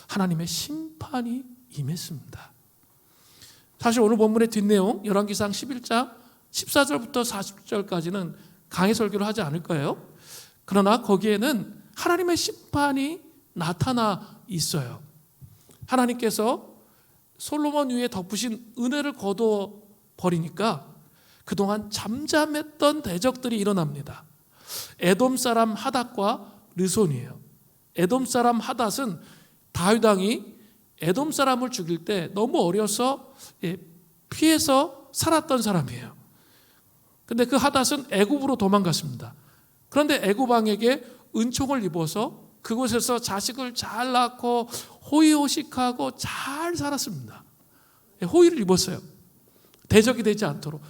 Speaker 1: 하나님의 심판이 임했습니다. 사실 오늘 본문의 뒷내용 열왕기상 11장 14절부터 40절까지는 강해 설교를 하지 않을 거예요. 그러나 거기에는 하나님의 심판이 나타나 있어요. 하나님께서 솔로몬 위에 덮으신 은혜를 거둬 버리니까 그동안 잠잠했던 대적들이 일어납니다. 에돔 사람 하닷과 르손이에요. 에돔 사람 하닷은 다윗 왕이 에돔 사람을 죽일 때 너무 어려서 피해서 살았던 사람이에요. 근데 그 하닷은 애굽으로 도망갔습니다. 그런데 애굽 왕에게 은총을 입어서 그곳에서 자식을 잘 낳고 호의호식하고 잘 살았습니다. 호의를 입었어요. 대적이 되지 않도록.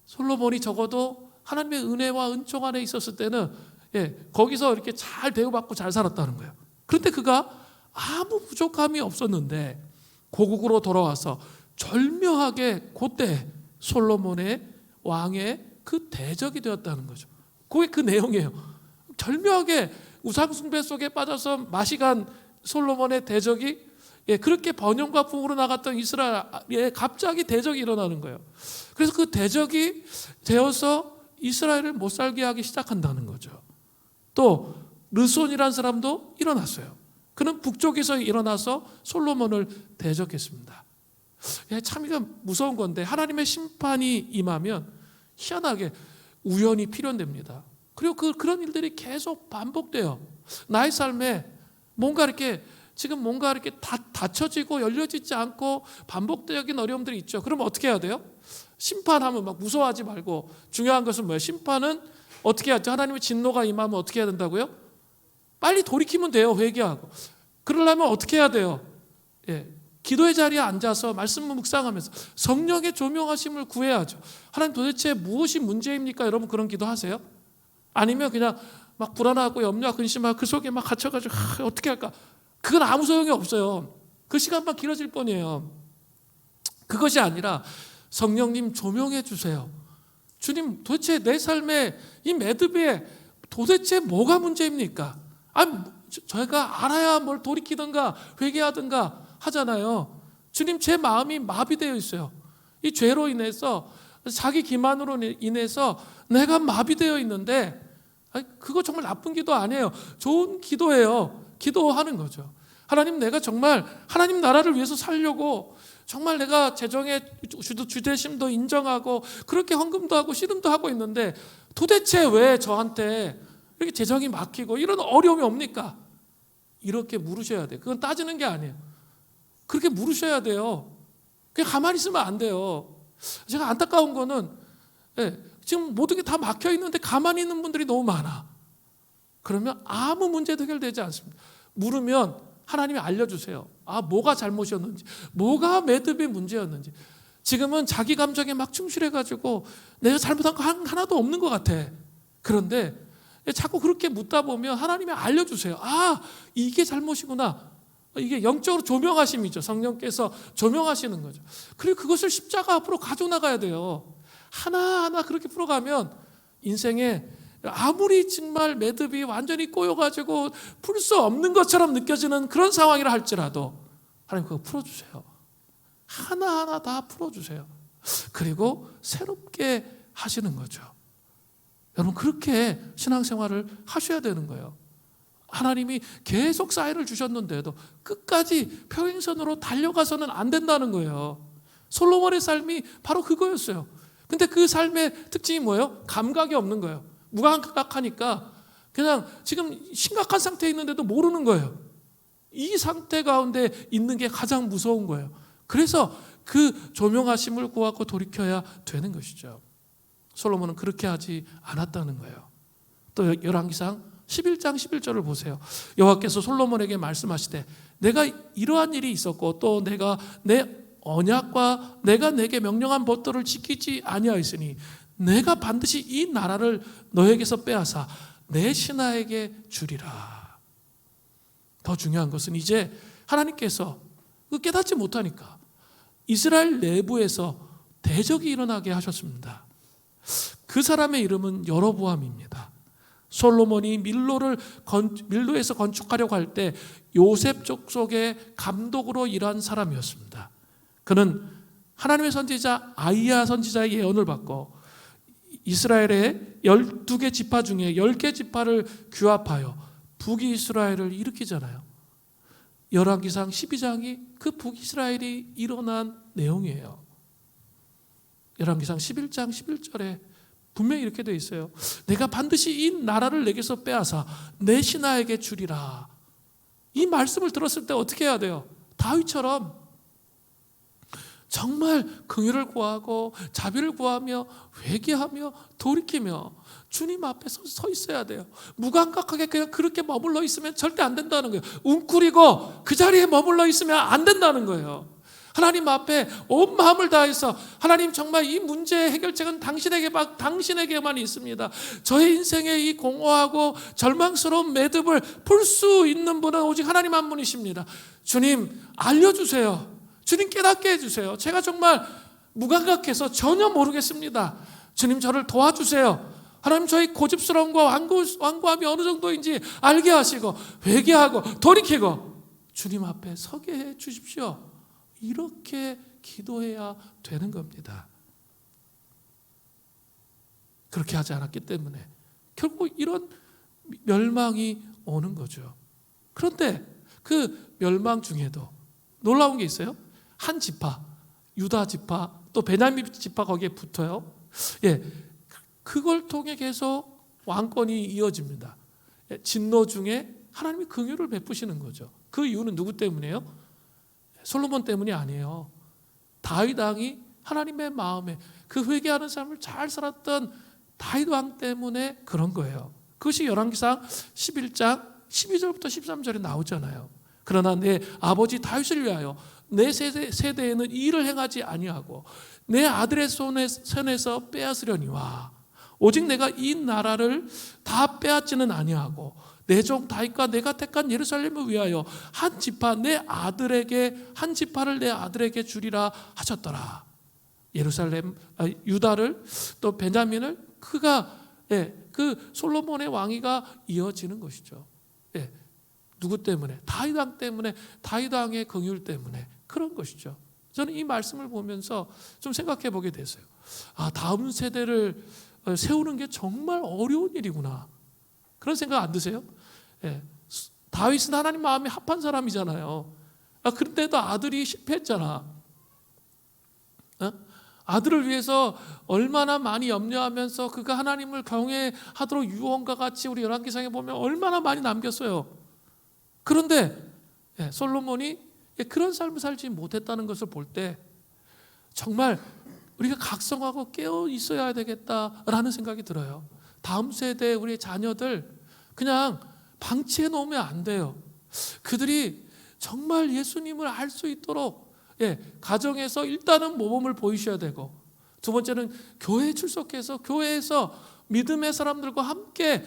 Speaker 1: 솔로몬이 적어도 하나님의 은혜와 은총 안에 있었을 때는 거기서 이렇게 잘 대우받고 잘 살았다는 거예요. 그런데 그가 아무 부족함이 없었는데 고국으로 돌아와서 절묘하게 그때 솔로몬의 왕의 그 대적이 되었다는 거죠. 그게 그 내용이에요. 절묘하게 우상숭배 속에 빠져서 맛이 간 솔로몬의 대적이 그렇게 번영과 부흥으로 나갔던 이스라엘에 갑자기 대적이 일어나는 거예요. 그래서 그 대적이 되어서 이스라엘을 못 살게 하기 시작한다는 거죠. 또 르손이라는 사람도 일어났어요. 그는 북쪽에서 일어나서 솔로몬을 대적했습니다. 참 이거 무서운 건데 하나님의 심판이 임하면 희한하게 우연이 필연됩니다. 그리고 그런 일들이 계속 반복돼요. 나의 삶에 뭔가 이렇게 지금 뭔가 이렇게 닫혀지고 열려지지 않고 반복적인 어려움들이 있죠. 그럼 어떻게 해야 돼요? 심판하면 막 무서워하지 말고 중요한 것은 뭐예요? 심판은 어떻게 하죠? 하나님의 진노가 임하면 어떻게 해야 된다고요? 빨리 돌이키면 돼요. 회개하고. 그러려면 어떻게 해야 돼요? 기도의 자리에 앉아서 말씀을 묵상하면서 성령의 조명하심을 구해야죠. 하나님 도대체 무엇이 문제입니까? 여러분 그런 기도 하세요? 아니면 그냥 막 불안하고 염려하고 근심하고 그 속에 막 갇혀가지고 어떻게 할까? 그건 아무 소용이 없어요. 그 시간만 길어질 뿐이에요. 그것이 아니라 성령님 조명해 주세요. 주님 도대체 내 삶에 이 매듭에 도대체 뭐가 문제입니까? 저희가 알아야 뭘 돌이키든가 회개하든가 하잖아요. 주님 제 마음이 마비되어 있어요. 이 죄로 인해서 자기 기만으로 인해서 내가 마비되어 있는데 그거 정말 나쁜 기도 아니에요. 좋은 기도예요. 기도하는 거죠. 하나님 내가 정말 하나님 나라를 위해서 살려고 정말 내가 재정의 주대심도 인정하고 그렇게 헌금도 하고 씨름도 하고 있는데 도대체 왜 저한테 이렇게 재정이 막히고 이런 어려움이 옵니까? 이렇게 물으셔야 돼요. 그건 따지는 게 아니에요. 그렇게 물으셔야 돼요. 그냥 가만히 있으면 안 돼요. 제가 안타까운 거는 지금 모든 게 다 막혀 있는데 가만히 있는 분들이 너무 많아. 그러면 아무 문제도 해결되지 않습니다. 물으면 하나님이 알려주세요. 뭐가 잘못이었는지, 뭐가 매듭의 문제였는지. 지금은 자기 감정에 막 충실해가지고 내가 잘못한 거 하나도 없는 것 같아. 그런데 자꾸 그렇게 묻다 보면 하나님이 알려주세요. 이게 잘못이구나. 이게 영적으로 조명하심이죠. 성령께서 조명하시는 거죠. 그리고 그것을 십자가 앞으로 가져나가야 돼요. 하나하나 그렇게 풀어가면 인생에 아무리 정말 매듭이 완전히 꼬여가지고 풀 수 없는 것처럼 느껴지는 그런 상황이라 할지라도 하나님 그거 풀어주세요. 하나하나 다 풀어주세요. 그리고 새롭게 하시는 거죠. 여러분 그렇게 신앙생활을 하셔야 되는 거예요. 하나님이 계속 사인을 주셨는데도 끝까지 평행선으로 달려가서는 안 된다는 거예요. 솔로몬의 삶이 바로 그거였어요. 근데 그 삶의 특징이 뭐예요? 감각이 없는 거예요. 무감각하니까 그냥 지금 심각한 상태에 있는데도 모르는 거예요. 이 상태 가운데 있는 게 가장 무서운 거예요. 그래서 그 조명하심을 구하고 돌이켜야 되는 것이죠. 솔로몬은 그렇게 하지 않았다는 거예요. 또 열왕기상 11장 11절을 보세요. 여호와께서 솔로몬에게 말씀하시되 내가 이러한 일이 있었고 또 내가 내 언약과 내가 내게 명령한 법도를 지키지 아니하였으니 내가 반드시 이 나라를 너에게서 빼앗아 내 신하에게 주리라. 더 중요한 것은 이제 하나님께서 깨닫지 못하니까 이스라엘 내부에서 대적이 일어나게 하셨습니다. 그 사람의 이름은 여로보암입니다. 솔로몬이 밀로에서 건축하려고 할 때 요셉 족속의 감독으로 일한 사람이었습니다. 그는 하나님의 선지자 아이야 선지자의 예언을 받고 이스라엘의 12개 지파 중에 10개 지파를 규합하여 북이스라엘을 일으키잖아요. 열왕기상 12장이 그 북이스라엘이 일어난 내용이에요. 열왕기상 11장 11절에 분명히 이렇게 되어 있어요. 내가 반드시 이 나라를 내게서 빼앗아 내 신하에게 주리라. 이 말씀을 들었을 때 어떻게 해야 돼요? 다윗처럼 정말 긍휼을 구하고 자비를 구하며 회개하며 돌이키며 주님 앞에 서 있어야 돼요. 무감각하게 그냥 그렇게 머물러 있으면 절대 안 된다는 거예요. 웅크리고 그 자리에 머물러 있으면 안 된다는 거예요. 하나님 앞에 온 마음을 다해서 하나님, 정말 이 문제의 해결책은 당신에게만 있습니다. 저의 인생의 이 공허하고 절망스러운 매듭을 풀 수 있는 분은 오직 하나님 한 분이십니다. 주님 알려주세요. 주님 깨닫게 해주세요. 제가 정말 무감각해서 전혀 모르겠습니다. 주님 저를 도와주세요. 하나님, 저희 고집스러움과 완고함이 어느 정도인지 알게 하시고 회개하고 돌이키고 주님 앞에 서게 해 주십시오. 이렇게 기도해야 되는 겁니다. 그렇게 하지 않았기 때문에 결국 이런 멸망이 오는 거죠. 그런데 그 멸망 중에도 놀라운 게 있어요. 한 지파, 유다 지파, 또 베냐민 지파 거기에 붙어요. 그걸 통해 계속 왕권이 이어집니다. 진노 중에 하나님이 긍휼을 베푸시는 거죠. 그 이유는 누구 때문이에요? 솔로몬 때문이 아니에요. 다윗 왕이 하나님의 마음에 그 회개하는 삶을 잘 살았던 다윗 왕 때문에 그런 거예요. 그것이 열왕기상 11장 12절부터 13절에 나오잖아요. 그러나 내 아버지 다윗을 위하여 내 세대에는 이 일을 행하지 아니하고 내 아들의 손에서 빼앗으려니와 오직 내가 이 나라를 다 빼앗지는 아니하고 내 종 다윗과 내가 택한 예루살렘을 위하여 한 지파를 내 아들에게 주리라 하셨더라. 유다를 또 베냐민을 그 솔로몬의 왕위가 이어지는 것이죠. 누구 때문에? 다윗 왕 때문에, 다윗 왕의 긍휼 때문에 그런 것이죠. 저는 이 말씀을 보면서 좀 생각해 보게 됐어요. 다음 세대를 세우는 게 정말 어려운 일이구나. 그런 생각 안 드세요? 다윗은 하나님 마음에 합한 사람이잖아요. 그런데도 아들이 실패했잖아. 아들을 위해서 얼마나 많이 염려하면서 그가 하나님을 경외하도록 유언과 같이 우리 열왕기상에 보면 얼마나 많이 남겼어요. 그런데 솔로몬이 그런 삶을 살지 못했다는 것을 볼 때 정말 우리가 각성하고 깨어 있어야 되겠다라는 생각이 들어요. 다음 세대 우리의 자녀들 그냥 방치해 놓으면 안 돼요. 그들이 정말 예수님을 알 수 있도록 가정에서 일단은 모범을 보이셔야 되고, 두 번째는 교회에 출석해서 교회에서 믿음의 사람들과 함께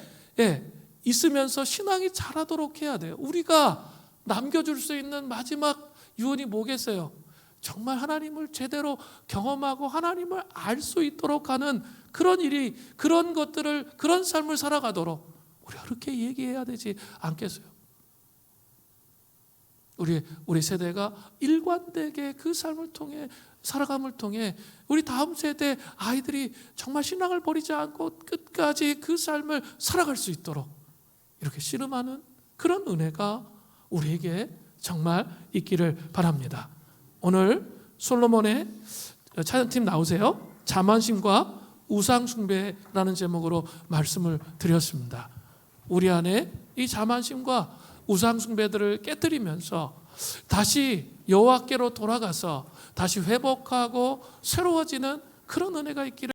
Speaker 1: 있으면서 신앙이 자라도록 해야 돼요. 우리가 남겨줄 수 있는 마지막 유언이 뭐겠어요? 정말 하나님을 제대로 경험하고 하나님을 알 수 있도록 하는 그런 일이, 그런 것들을, 그런 삶을 살아가도록 우리가 그렇게 얘기해야 되지 않겠어요? 우리 세대가 일관되게 그 삶을 통해, 살아감을 통해 우리 다음 세대 아이들이 정말 신앙을 버리지 않고 끝까지 그 삶을 살아갈 수 있도록 이렇게 씨름하는 그런 은혜가 우리에게 정말 있기를 바랍니다. 오늘 솔로몬의 찬양팀 나오세요. 자만심과 우상숭배라는 제목으로 말씀을 드렸습니다. 우리 안에 이 자만심과 우상숭배들을 깨뜨리면서 다시 여호와께로 돌아가서 다시 회복하고 새로워지는 그런 은혜가 있기를